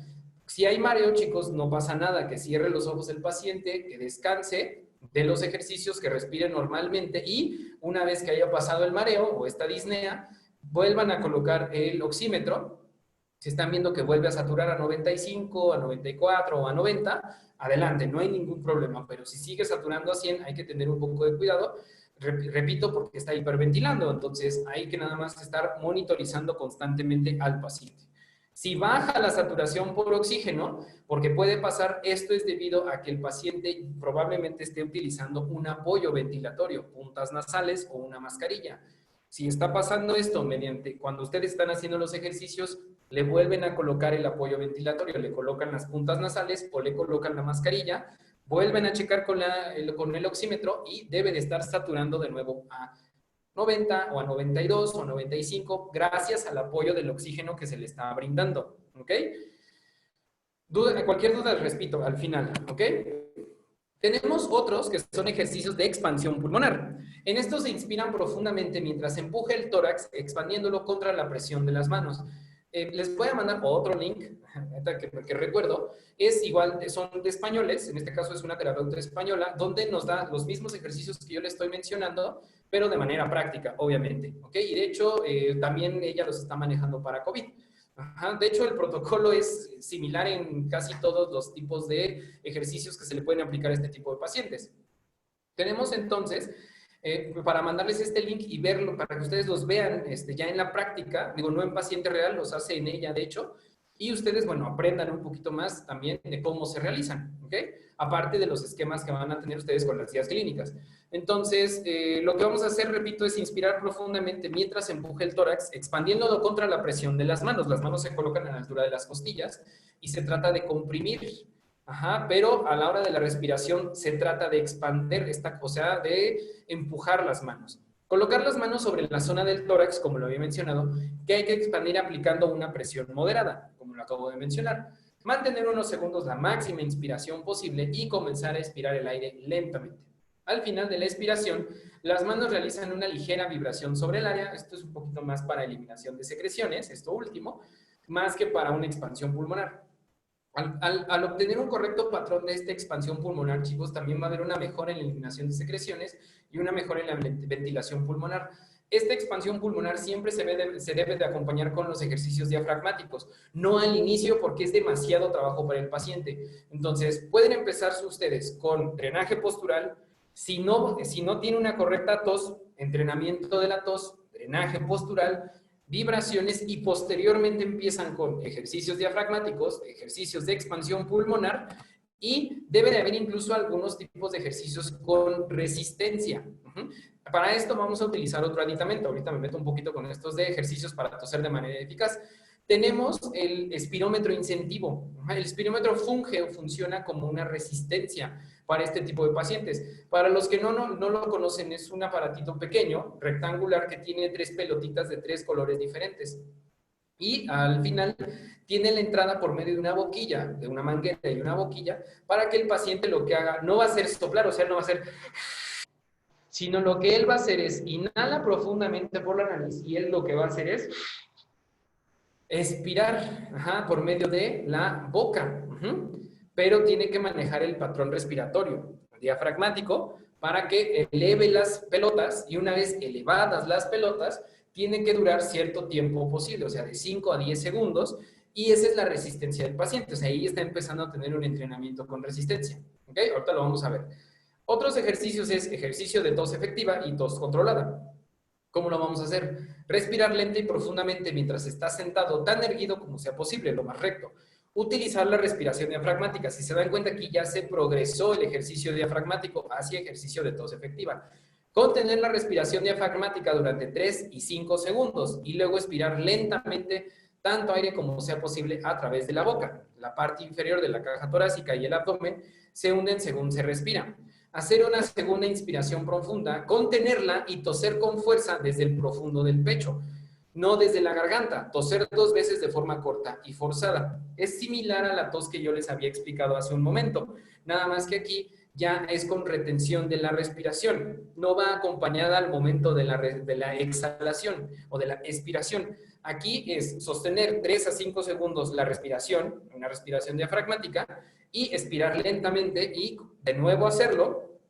Si hay mareo, chicos, no pasa nada, que cierre los ojos el paciente, que descanse de los ejercicios, que respire normalmente y una vez que haya pasado el mareo o esta disnea, vuelvan a colocar el oxímetro. Si están viendo que vuelve a saturar a 95, a 94 o a 90, adelante, no hay ningún problema. Pero si sigue saturando a 100, hay que tener un poco de cuidado. Repito, porque está hiperventilando. Entonces, hay que nada más estar monitorizando constantemente al paciente. Si baja la saturación por oxígeno, porque puede pasar, esto es debido a que el paciente probablemente esté utilizando un apoyo ventilatorio, puntas nasales o una mascarilla. Si está pasando esto cuando ustedes están haciendo los ejercicios, le vuelven a colocar el apoyo ventilatorio, le colocan las puntas nasales o le colocan la mascarilla, vuelven a checar con el oxímetro y debe de estar saturando de nuevo a 90 o a 92 o a 95 gracias al apoyo del oxígeno que se le está brindando, ¿ok? Cualquier duda les repito al final, ¿ok? Tenemos otros que son ejercicios de expansión pulmonar. En estos se inspiran profundamente mientras empuja el tórax, expandiéndolo contra la presión de las manos. Les voy a mandar otro link, que recuerdo, es igual, son de españoles, en este caso es una terapeuta española, donde nos da los mismos ejercicios que yo les estoy mencionando, pero de manera práctica, obviamente, ¿ok? Y de hecho, también ella los está manejando para COVID. De hecho, el protocolo es similar en casi todos los tipos de ejercicios que se le pueden aplicar a este tipo de pacientes. Tenemos entonces, para mandarles este link y verlo, para que ustedes los vean ya en la práctica, digo, no en paciente real, los hace en ella, de hecho, y ustedes, bueno, aprendan un poquito más también de cómo se realizan, ¿ok? Aparte de los esquemas que van a tener ustedes con las guías clínicas. Entonces, lo que vamos a hacer, repito, es inspirar profundamente mientras empuje el tórax, expandiéndolo contra la presión de las manos. Las manos se colocan a la altura de las costillas y se trata de comprimir. Pero a la hora de la respiración se trata de expandir o sea, de empujar las manos. Colocar las manos sobre la zona del tórax, como lo había mencionado, que hay que expandir aplicando una presión moderada, como lo acabo de mencionar. Mantener unos segundos la máxima inspiración posible y comenzar a expirar el aire lentamente. Al final de la expiración, las manos realizan una ligera vibración sobre el área. Esto es un poquito más para eliminación de secreciones, esto último, más que para una expansión pulmonar. Al obtener un correcto patrón de esta expansión pulmonar, chicos, también va a haber una mejora en la eliminación de secreciones y una mejora en la ventilación pulmonar. esta expansión pulmonar siempre se debe de acompañar con los ejercicios diafragmáticos, no al inicio porque es demasiado trabajo para el paciente. Entonces, pueden empezar ustedes con drenaje postural. Si no tiene una correcta tos, entrenamiento de la tos, drenaje postural, vibraciones, y posteriormente empiezan con ejercicios diafragmáticos, ejercicios de expansión pulmonar, y debe de haber incluso algunos tipos de ejercicios con resistencia. Para esto vamos a utilizar otro aditamento. Ahorita me meto un poquito con estos de ejercicios para toser de manera eficaz. Tenemos el espirómetro incentivo. El espirómetro funciona como una resistencia para este tipo de pacientes. Para los que no lo conocen, es un aparatito pequeño, rectangular, que tiene 3 pelotitas de 3 colores diferentes. Y al final tiene la entrada por medio de una boquilla, de una manguera y una boquilla, para que el paciente lo que haga no va a ser soplar, o sea, no va a ser, sino lo que él va a hacer es inhala profundamente por la nariz, y él lo que va a hacer es expirar por medio de la boca. Pero tiene que manejar el patrón respiratorio diafragmático para que eleve las pelotas, y una vez elevadas las pelotas, tiene que durar cierto tiempo posible, o sea, de 5 a 10 segundos, y esa es la resistencia del paciente. O sea, ahí está empezando a tener un entrenamiento con resistencia. ¿Ok? Ahorita lo vamos a ver. Otros ejercicios es ejercicio de tos efectiva y tos controlada. ¿Cómo lo vamos a hacer? Respirar lenta y profundamente mientras estás sentado, tan erguido como sea posible, lo más recto. Utilizar la respiración diafragmática. Si se dan cuenta, aquí ya se progresó el ejercicio diafragmático hacia ejercicio de tos efectiva. Contener la respiración diafragmática durante 3 y 5 segundos y luego expirar lentamente tanto aire como sea posible a través de la boca. La parte inferior de la caja torácica y el abdomen se hunden según se respira. Hacer una segunda inspiración profunda, contenerla y toser con fuerza desde el profundo del pecho, no desde la garganta. Toser 2 veces de forma corta y forzada. Es similar a la tos que yo les había explicado hace un momento, nada más que aquí ya es con retención de la respiración, no va acompañada al momento de la exhalación o de la expiración. Aquí es sostener 3 a 5 segundos la respiración, una respiración diafragmática, y expirar lentamente y de nuevo hacerlo,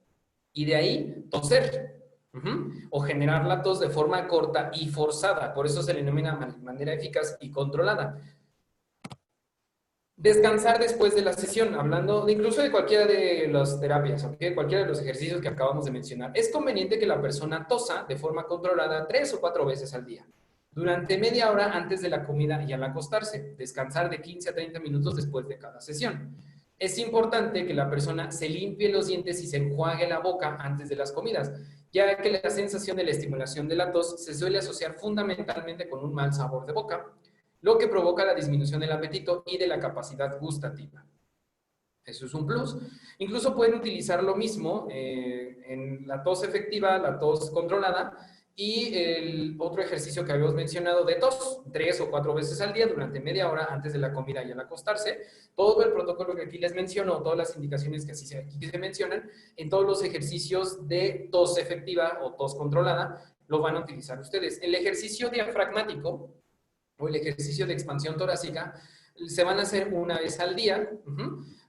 y de ahí toser. O generar la tos de forma corta y forzada, por eso se le denomina manera eficaz y controlada. Descansar después de la sesión, hablando incluso de cualquiera de las terapias, ¿okay? Cualquiera de los ejercicios que acabamos de mencionar. Es conveniente que la persona tosa de forma controlada 3 o 4 veces al día, durante media hora antes de la comida y al acostarse. Descansar de 15 a 30 minutos después de cada sesión. Es importante que la persona se limpie los dientes y se enjuague la boca antes de las comidas, ya que la sensación de la estimulación de la tos se suele asociar fundamentalmente con un mal sabor de boca, lo que provoca la disminución del apetito y de la capacidad gustativa. Eso es un plus. Incluso pueden utilizar lo mismo en la tos efectiva, la tos controlada, y el otro ejercicio que habíamos mencionado de tos, 3 o 4 veces al día durante media hora antes de la comida y al acostarse. Todo el protocolo que aquí les menciono, todas las indicaciones que aquí se mencionan, en todos los ejercicios de tos efectiva o tos controlada, lo van a utilizar ustedes. El ejercicio diafragmático o el ejercicio de expansión torácica se van a hacer una vez al día,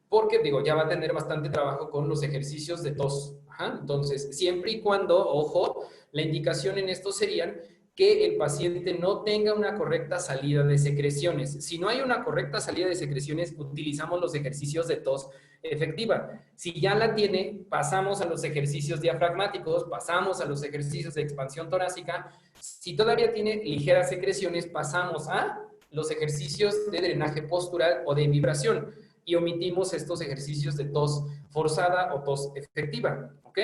porque, digo, ya va a tener bastante trabajo con los ejercicios de tos. Entonces, siempre y cuando, ojo, la indicación en esto serían que el paciente no tenga una correcta salida de secreciones. Si no hay una correcta salida de secreciones, utilizamos los ejercicios de tos efectiva. Si ya la tiene, pasamos a los ejercicios diafragmáticos, pasamos a los ejercicios de expansión torácica. Si todavía tiene ligeras secreciones, pasamos a los ejercicios de drenaje postural o de vibración, y omitimos estos ejercicios de tos forzada o tos efectiva. ¿Ok?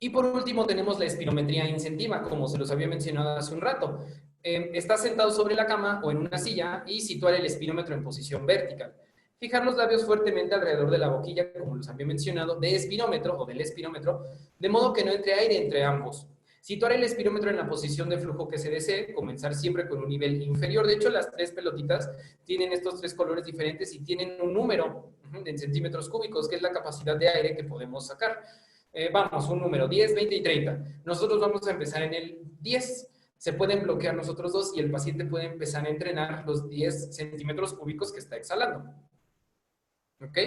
Y por último tenemos la espirometría incentiva, como se los había mencionado hace un rato. Estás sentado sobre la cama o en una silla y situar el espirómetro en posición vertical. Fijar los labios fuertemente alrededor de la boquilla, como los había mencionado, de espirómetro o del espirómetro, de modo que no entre aire entre ambos. Situar el espirómetro en la posición de flujo que se desee, comenzar siempre con un nivel inferior. De hecho, las 3 pelotitas tienen estos 3 colores diferentes y tienen un número en centímetros cúbicos, que es la capacidad de aire que podemos sacar. Vamos, un número, 10, 20 y 30. Nosotros vamos a empezar en el 10. Se pueden bloquear los otros 2 y el paciente puede empezar a entrenar los 10 centímetros cúbicos que está exhalando. ¿Ok?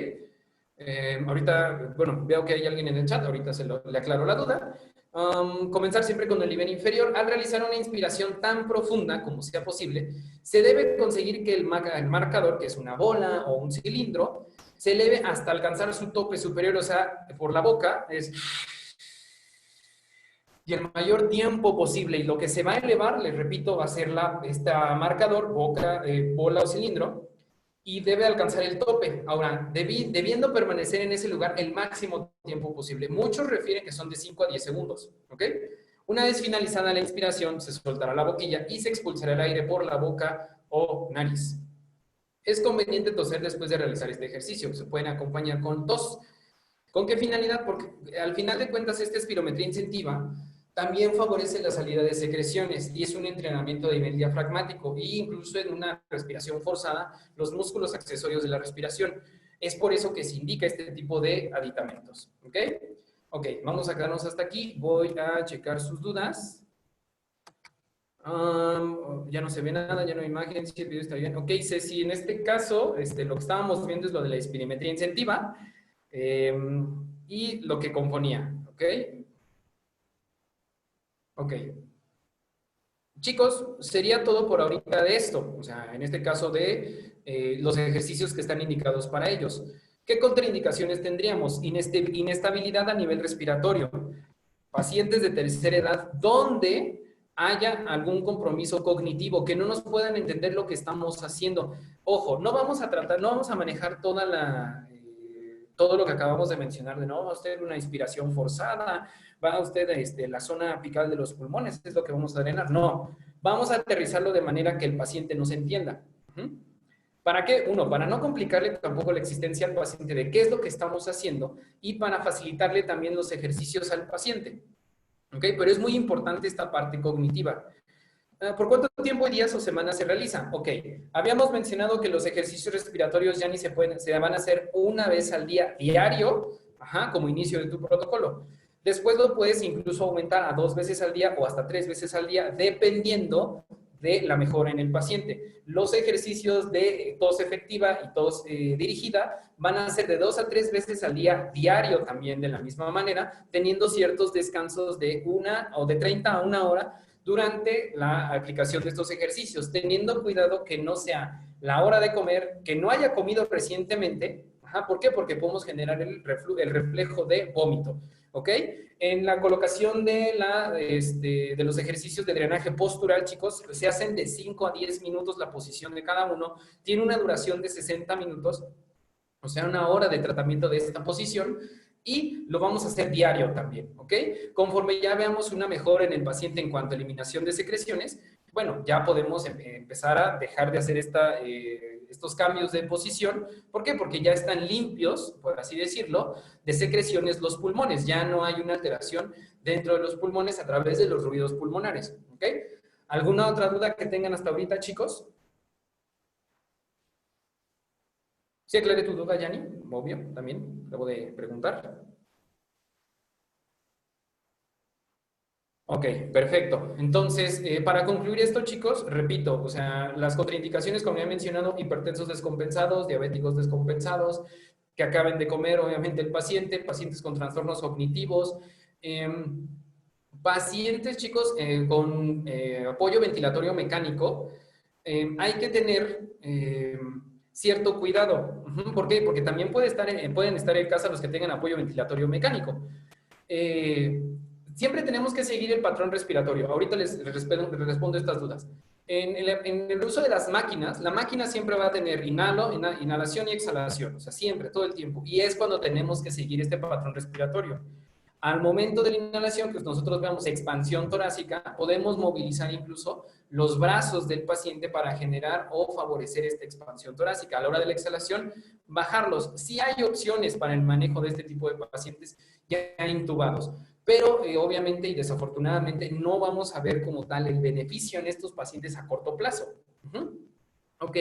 Ahorita, bueno, veo que hay alguien en el chat, ahorita le aclaro la duda. Comenzar siempre con el nivel inferior. Al realizar una inspiración tan profunda como sea posible, se debe conseguir que el marcador, que es una bola o un cilindro, se eleve hasta alcanzar su tope superior, o sea, por la boca, y el mayor tiempo posible. Y lo que se va a elevar, les repito, va a ser este marcador, bola o cilindro, y debe alcanzar el tope. Ahora, debiendo permanecer en ese lugar el máximo tiempo posible. Muchos refieren que son de 5 a 10 segundos, ¿ok? Una vez finalizada la inspiración, se soltará la boquilla y se expulsará el aire por la boca o nariz. Es conveniente toser después de realizar este ejercicio. Se pueden acompañar con tos. ¿Con qué finalidad? Porque al final de cuentas, esta espirometría intensiva también favorece la salida de secreciones y es un entrenamiento de nivel diafragmático e incluso en una respiración forzada, los músculos accesorios de la respiración. Es por eso que se indica este tipo de aditamentos. ¿Ok? Ok, vamos a quedarnos hasta aquí. Voy a checar sus dudas. Ya no se ve nada, ya no hay imagen, si el video está bien. Ok, Ceci, en este caso, lo que estábamos viendo es lo de la espirometría intensiva y lo que componía. ¿Ok? Ok. Chicos, sería todo por ahorita de esto, o sea, en este caso de los ejercicios que están indicados para ellos. ¿Qué contraindicaciones tendríamos? Inestabilidad a nivel respiratorio, pacientes de tercera edad donde haya algún compromiso cognitivo, que no nos puedan entender lo que estamos haciendo. Ojo, no vamos a manejar todo lo que acabamos de mencionar, de no, va usted una inspiración forzada, va usted la zona apical de los pulmones, es lo que vamos a drenar. No, vamos a aterrizarlo de manera que el paciente nos entienda. ¿Para qué? Uno, para no complicarle tampoco la existencia al paciente de qué es lo que estamos haciendo y para facilitarle también los ejercicios al paciente. ¿Ok? Pero es muy importante esta parte cognitiva. ¿Por cuánto tiempo, días o semanas se realiza? Ok, habíamos mencionado que los ejercicios respiratorios ya ni se pueden, se van a hacer una vez al día diario, como inicio de tu protocolo. Después lo puedes incluso aumentar a 2 veces al día o hasta 3 veces al día, dependiendo de la mejora en el paciente. Los ejercicios de tos efectiva y tos dirigida van a ser de 2 a 3 veces al día diario también de la misma manera, teniendo ciertos descansos de 1 o de 30 a 1 hora durante la aplicación de estos ejercicios, teniendo cuidado que no sea la hora de comer, que no haya comido recientemente. ¿Por qué? Porque podemos generar el reflejo de vómito. ¿Ok? En la colocación de los ejercicios de drenaje postural, chicos, se hacen de 5 a 10 minutos la posición de cada uno. Tiene una duración de 60 minutos, o sea, 1 hora de tratamiento de esta posición. Y lo vamos a hacer diario también, ¿ok? Conforme ya veamos una mejora en el paciente en cuanto a eliminación de secreciones, bueno, ya podemos empezar a dejar de hacer estos cambios de posición. ¿Por qué? Porque ya están limpios, por así decirlo, de secreciones los pulmones. Ya no hay una alteración dentro de los pulmones a través de los ruidos pulmonares, ¿ok? ¿Alguna otra duda que tengan hasta ahorita, chicos? ¿Sí aclaré tu duda, Yanni? Obvio, también, debo de preguntar. Ok, perfecto. Entonces, para concluir esto, chicos, repito, o sea, las contraindicaciones, como ya he mencionado, hipertensos descompensados, diabéticos descompensados, que acaben de comer, obviamente, el paciente, pacientes con trastornos cognitivos, pacientes, chicos, con apoyo ventilatorio mecánico, hay que tener cierto cuidado. ¿Por qué? Porque también pueden estar en casa los que tengan apoyo ventilatorio mecánico. Siempre tenemos que seguir el patrón respiratorio. Ahorita les respondo estas dudas. En el uso de las máquinas, la máquina siempre va a tener inhalación y exhalación, o sea, siempre, todo el tiempo. Y es cuando tenemos que seguir este patrón respiratorio. Al momento de la inhalación, que nosotros veamos expansión torácica, podemos movilizar incluso los brazos del paciente para generar o favorecer esta expansión torácica. A la hora de la exhalación, bajarlos. Sí hay opciones para el manejo de este tipo de pacientes ya intubados, pero obviamente y desafortunadamente no vamos a ver como tal el beneficio en estos pacientes a corto plazo. Ok,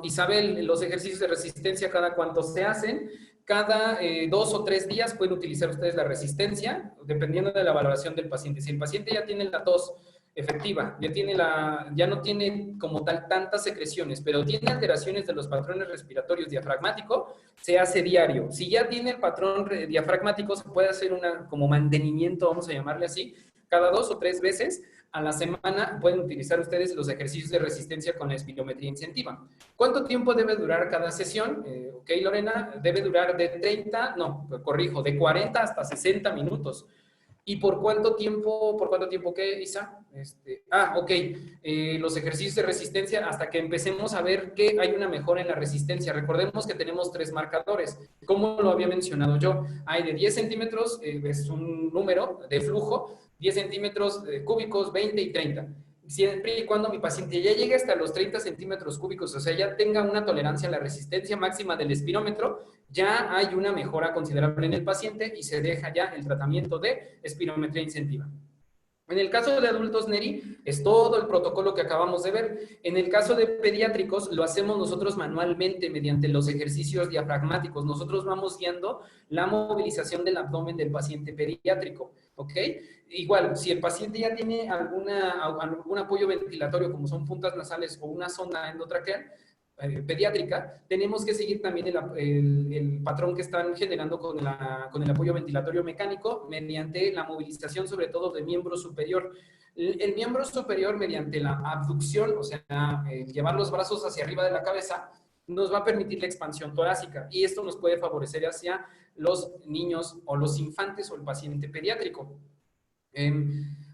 Isabel, los ejercicios de resistencia, ¿cada cuánto se hacen? Cada 2 o 3 días pueden utilizar ustedes la resistencia, dependiendo de la valoración del paciente. Si el paciente ya tiene la tos efectiva, ya no tiene como tal tantas secreciones, pero tiene alteraciones de los patrones respiratorios diafragmático, se hace diario. Si ya tiene el patrón diafragmático, se puede hacer como mantenimiento, vamos a llamarle así, cada 2 o 3 veces a la semana pueden utilizar ustedes los ejercicios de resistencia con la espirometría incentiva. ¿Cuánto tiempo debe durar cada sesión? Ok, Lorena, debe durar de 40 hasta 60 minutos. ¿Y por cuánto tiempo qué, Isa? Ok, los ejercicios de resistencia hasta que empecemos a ver que hay una mejora en la resistencia. Recordemos que tenemos 3 marcadores, como lo había mencionado yo. Hay de 10 centímetros, es un número de flujo, 10 centímetros cúbicos, 20 y 30. Siempre y cuando mi paciente ya llegue hasta los 30 centímetros cúbicos, o sea, ya tenga una tolerancia a la resistencia máxima del espirómetro, ya hay una mejora considerable en el paciente y se deja ya el tratamiento de espirometría incentiva. En el caso de adultos, Neri, es todo el protocolo que acabamos de ver. En el caso de pediátricos, lo hacemos nosotros manualmente mediante los ejercicios diafragmáticos. Nosotros vamos guiando la movilización del abdomen del paciente pediátrico, ¿ok? Igual, si el paciente ya tiene algún apoyo ventilatorio, como son puntas nasales o una sonda endotraqueal, pediátrica, tenemos que seguir también el patrón que están generando con el apoyo ventilatorio mecánico mediante la movilización sobre todo del miembro superior. El miembro superior mediante la abducción, o sea, llevar los brazos hacia arriba de la cabeza, nos va a permitir la expansión torácica y esto nos puede favorecer hacia los niños o los infantes o el paciente pediátrico.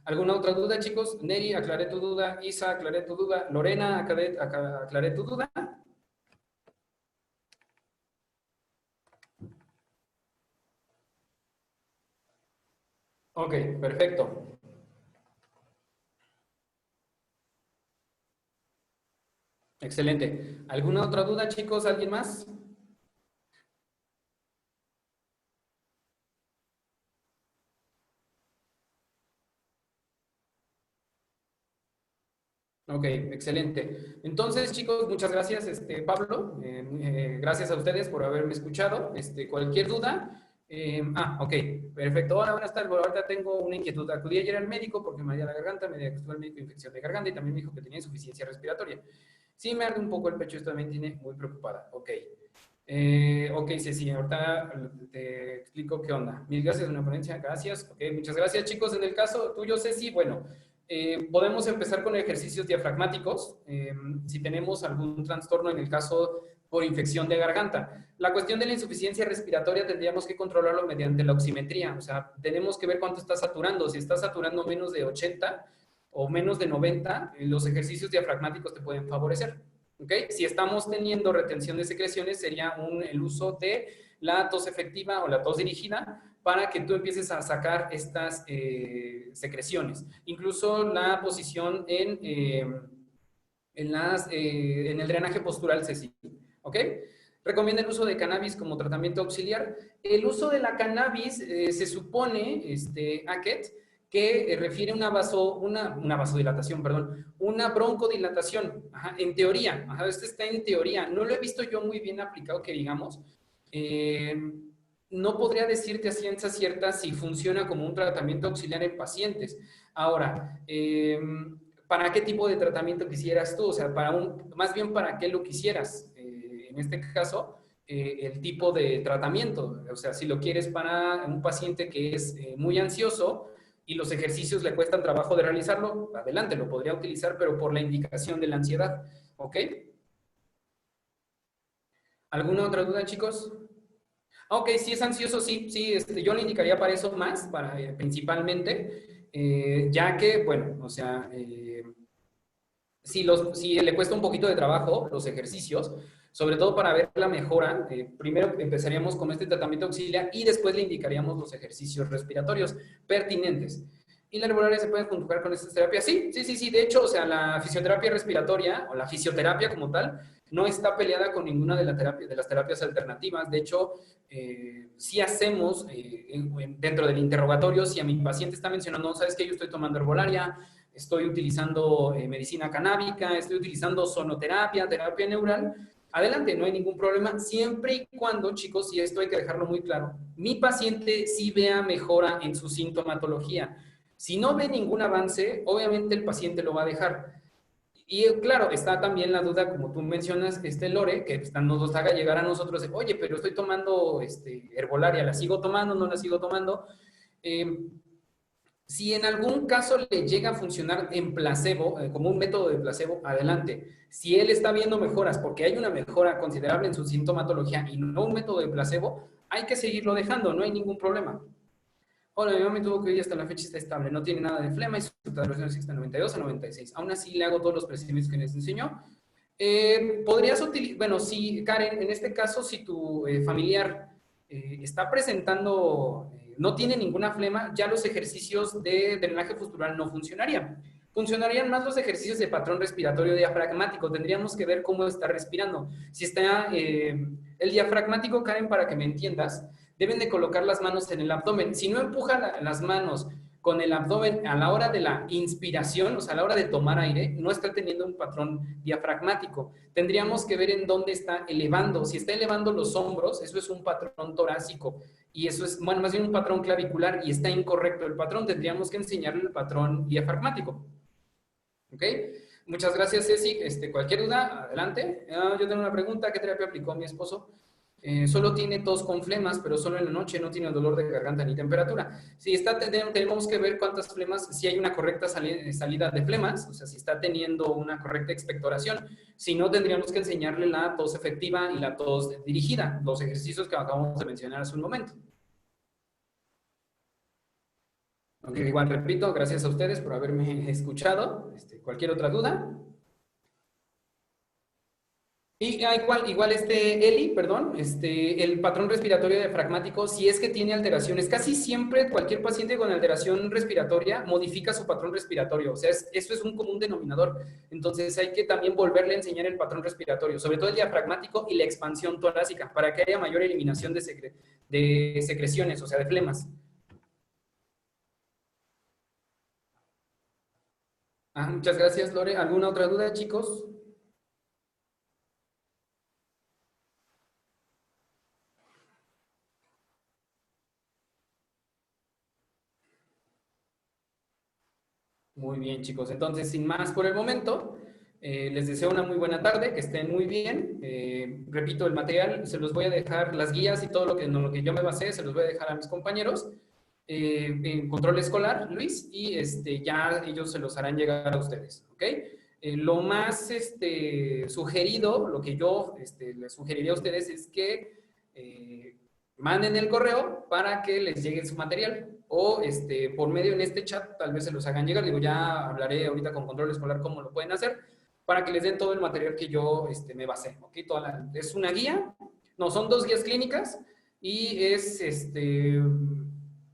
¿Alguna otra duda, chicos? Neri, aclaré tu duda. Isa, aclaré tu duda. Lorena, aclaré tu duda. Ok, perfecto. Excelente. ¿Alguna otra duda, chicos? ¿Alguien más? Ok, excelente. Entonces, chicos, muchas gracias, Pablo. Gracias a ustedes por haberme escuchado. Cualquier duda. Ok, perfecto. Hola, buenas tardes. Bueno, ahorita tengo una inquietud. Acudí ayer al médico porque me ardía la garganta, me diagnosticó el médico de infección de garganta y también me dijo que tenía insuficiencia respiratoria. Sí, me arde un poco el pecho, esto también tiene muy preocupada. Ok. Ok, Ceci, ahorita te explico qué onda. Mil gracias por una ponencia, gracias. Ok, muchas gracias, chicos. En el caso tuyo, Ceci, bueno, podemos empezar con ejercicios diafragmáticos si tenemos algún trastorno en el caso por infección de garganta. La cuestión de la insuficiencia respiratoria tendríamos que controlarlo mediante la oximetría, o sea, tenemos que ver cuánto está saturando. Si está saturando menos de 80 o menos de 90, los ejercicios diafragmáticos te pueden favorecer. ¿Okay? Si estamos teniendo retención de secreciones, sería el uso de la tos efectiva o la tos dirigida para que tú empieces a sacar estas secreciones. Incluso la posición en el drenaje postural Ceci. ¿Ok? Recomienda el uso de cannabis como tratamiento auxiliar. El uso de la cannabis se supone, ACET, que refiere una vasodilatación, perdón, una broncodilatación, ajá, en teoría, ajá, esto está en teoría, no lo he visto yo muy bien aplicado, que digamos, no podría decirte a ciencia cierta si funciona como un tratamiento auxiliar en pacientes. Ahora, ¿para qué tipo de tratamiento quisieras tú? O sea, más bien para qué lo quisieras, en este caso, el tipo de tratamiento. O sea, si lo quieres para un paciente que es muy ansioso, y los ejercicios le cuestan trabajo de realizarlo, adelante, lo podría utilizar, pero por la indicación de la ansiedad. ¿Ok? ¿Alguna otra duda, chicos? Ok, si es ansioso, sí, yo le indicaría para eso más, principalmente, ya que, bueno, o sea, si le cuesta un poquito de trabajo los ejercicios, sobre todo para ver la mejora, primero empezaríamos con este tratamiento auxiliar y después le indicaríamos los ejercicios respiratorios pertinentes. ¿Y la herbolaria se puede conjugar con estas terapias? Sí. De hecho, o sea, la fisioterapia respiratoria o la fisioterapia como tal no está peleada con ninguna de las terapias alternativas. De hecho, sí hacemos dentro del interrogatorio, si a mi paciente está mencionando, ¿sabes qué? Yo estoy tomando herbolaria, estoy utilizando medicina canábica, estoy utilizando sonoterapia, terapia neural, adelante, no hay ningún problema, siempre y cuando, chicos, y esto hay que dejarlo muy claro, mi paciente sí vea mejora en su sintomatología. Si no ve ningún avance, obviamente el paciente lo va a dejar. Y claro, está también la duda, como tú mencionas, Lore, que nos haga llegar a nosotros de, oye, pero estoy tomando herbolaria, ¿la sigo tomando? ¿No la sigo tomando? Si en algún caso le llega a funcionar en placebo, como un método de placebo, adelante. Si él está viendo mejoras, porque hay una mejora considerable en su sintomatología y no un método de placebo, hay que seguirlo dejando, no hay ningún problema. Hola, mi mamá me tuvo que ir hasta la fecha está estable, no tiene nada de flema y su saturación existe 92 a 96. Aún así le hago todos los procedimientos que les enseñó. Podrías utilizar, bueno, sí, Karen, en este caso, si tu familiar está presentando, no tiene ninguna flema, ya los ejercicios de drenaje postural no funcionarían. Funcionarían más los ejercicios de patrón respiratorio diafragmático. Tendríamos que ver cómo está respirando. Si está el diafragmático, Karen, para que me entiendas, deben de colocar las manos en el abdomen. Si no empuja las manos con el abdomen a la hora de la inspiración, o sea, a la hora de tomar aire, no está teniendo un patrón diafragmático. Tendríamos que ver en dónde está elevando. Si está elevando los hombros, eso es un patrón torácico. Y eso es, bueno, más bien un patrón clavicular y está incorrecto el patrón. Tendríamos que enseñarle el patrón diafragmático. ¿Ok? Muchas gracias, Ceci. Cualquier duda, adelante. Yo tengo una pregunta. ¿Qué terapia aplicó mi esposo? Solo tiene tos con flemas, pero solo en la noche, no tiene dolor de garganta ni temperatura. Si está, tenemos que ver cuántas flemas, si hay una correcta salida de flemas, o sea, si está teniendo una correcta expectoración. Si no, tendríamos que enseñarle la tos efectiva y la tos dirigida, los ejercicios que acabamos de mencionar hace un momento. Okay, igual repito, gracias a ustedes por haberme escuchado. Cualquier otra duda. Y igual Eli, perdón, el patrón respiratorio diafragmático, si es que tiene alteraciones, casi siempre cualquier paciente con alteración respiratoria modifica su patrón respiratorio, o sea, eso es un común denominador. Entonces hay que también volverle a enseñar el patrón respiratorio, sobre todo el diafragmático y la expansión torácica, para que haya mayor eliminación de secreciones, o sea, de flemas. Muchas gracias, Lore. ¿Alguna otra duda, chicos? Muy bien, chicos. Entonces, sin más por el momento, les deseo una muy buena tarde, que estén muy bien. Repito, el material se los voy a dejar, las guías y todo lo que yo me basé, se los voy a dejar a mis compañeros en control escolar, Luis, y ya ellos se los harán llegar a ustedes, ¿ok? Lo más sugerido, lo que yo les sugeriría a ustedes es que manden el correo para que les llegue su material o por medio en este chat tal vez se los hagan llegar. Digo, ya hablaré ahorita con control escolar cómo lo pueden hacer para que les den todo el material que yo me basé, ¿ok? Es una guía, no, son 2 guías clínicas y es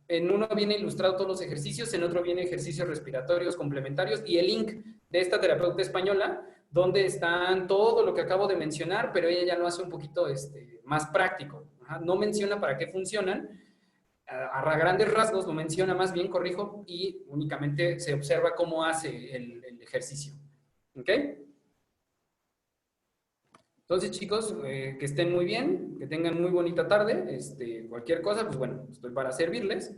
en uno viene ilustrado todos los ejercicios, en otro viene ejercicios respiratorios complementarios y el link de esta terapeuta española donde están todo lo que acabo de mencionar, pero ella ya lo hace un poquito más práctico. Ajá, no menciona para qué funcionan, a grandes rasgos lo menciona más bien, corrijo, y únicamente se observa cómo hace el ejercicio. ¿Ok? Entonces, chicos, que estén muy bien, que tengan muy bonita tarde. Cualquier cosa, pues bueno, estoy para servirles.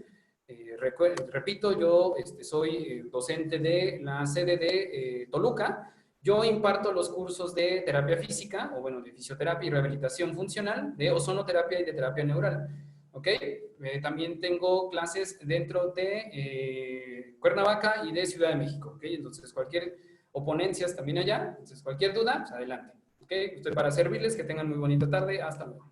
Repito, yo soy docente de la sede de Toluca. Yo imparto los cursos de terapia física, o bueno, de fisioterapia y rehabilitación funcional, de ozonoterapia y de terapia neural. ¿Ok? También tengo clases dentro de Cuernavaca y de Ciudad de México. ¿Ok? Entonces, o ponencias también allá. Entonces, cualquier duda, pues adelante. ¿Ok? Estoy para servirles. Que tengan muy bonita tarde. Hasta luego.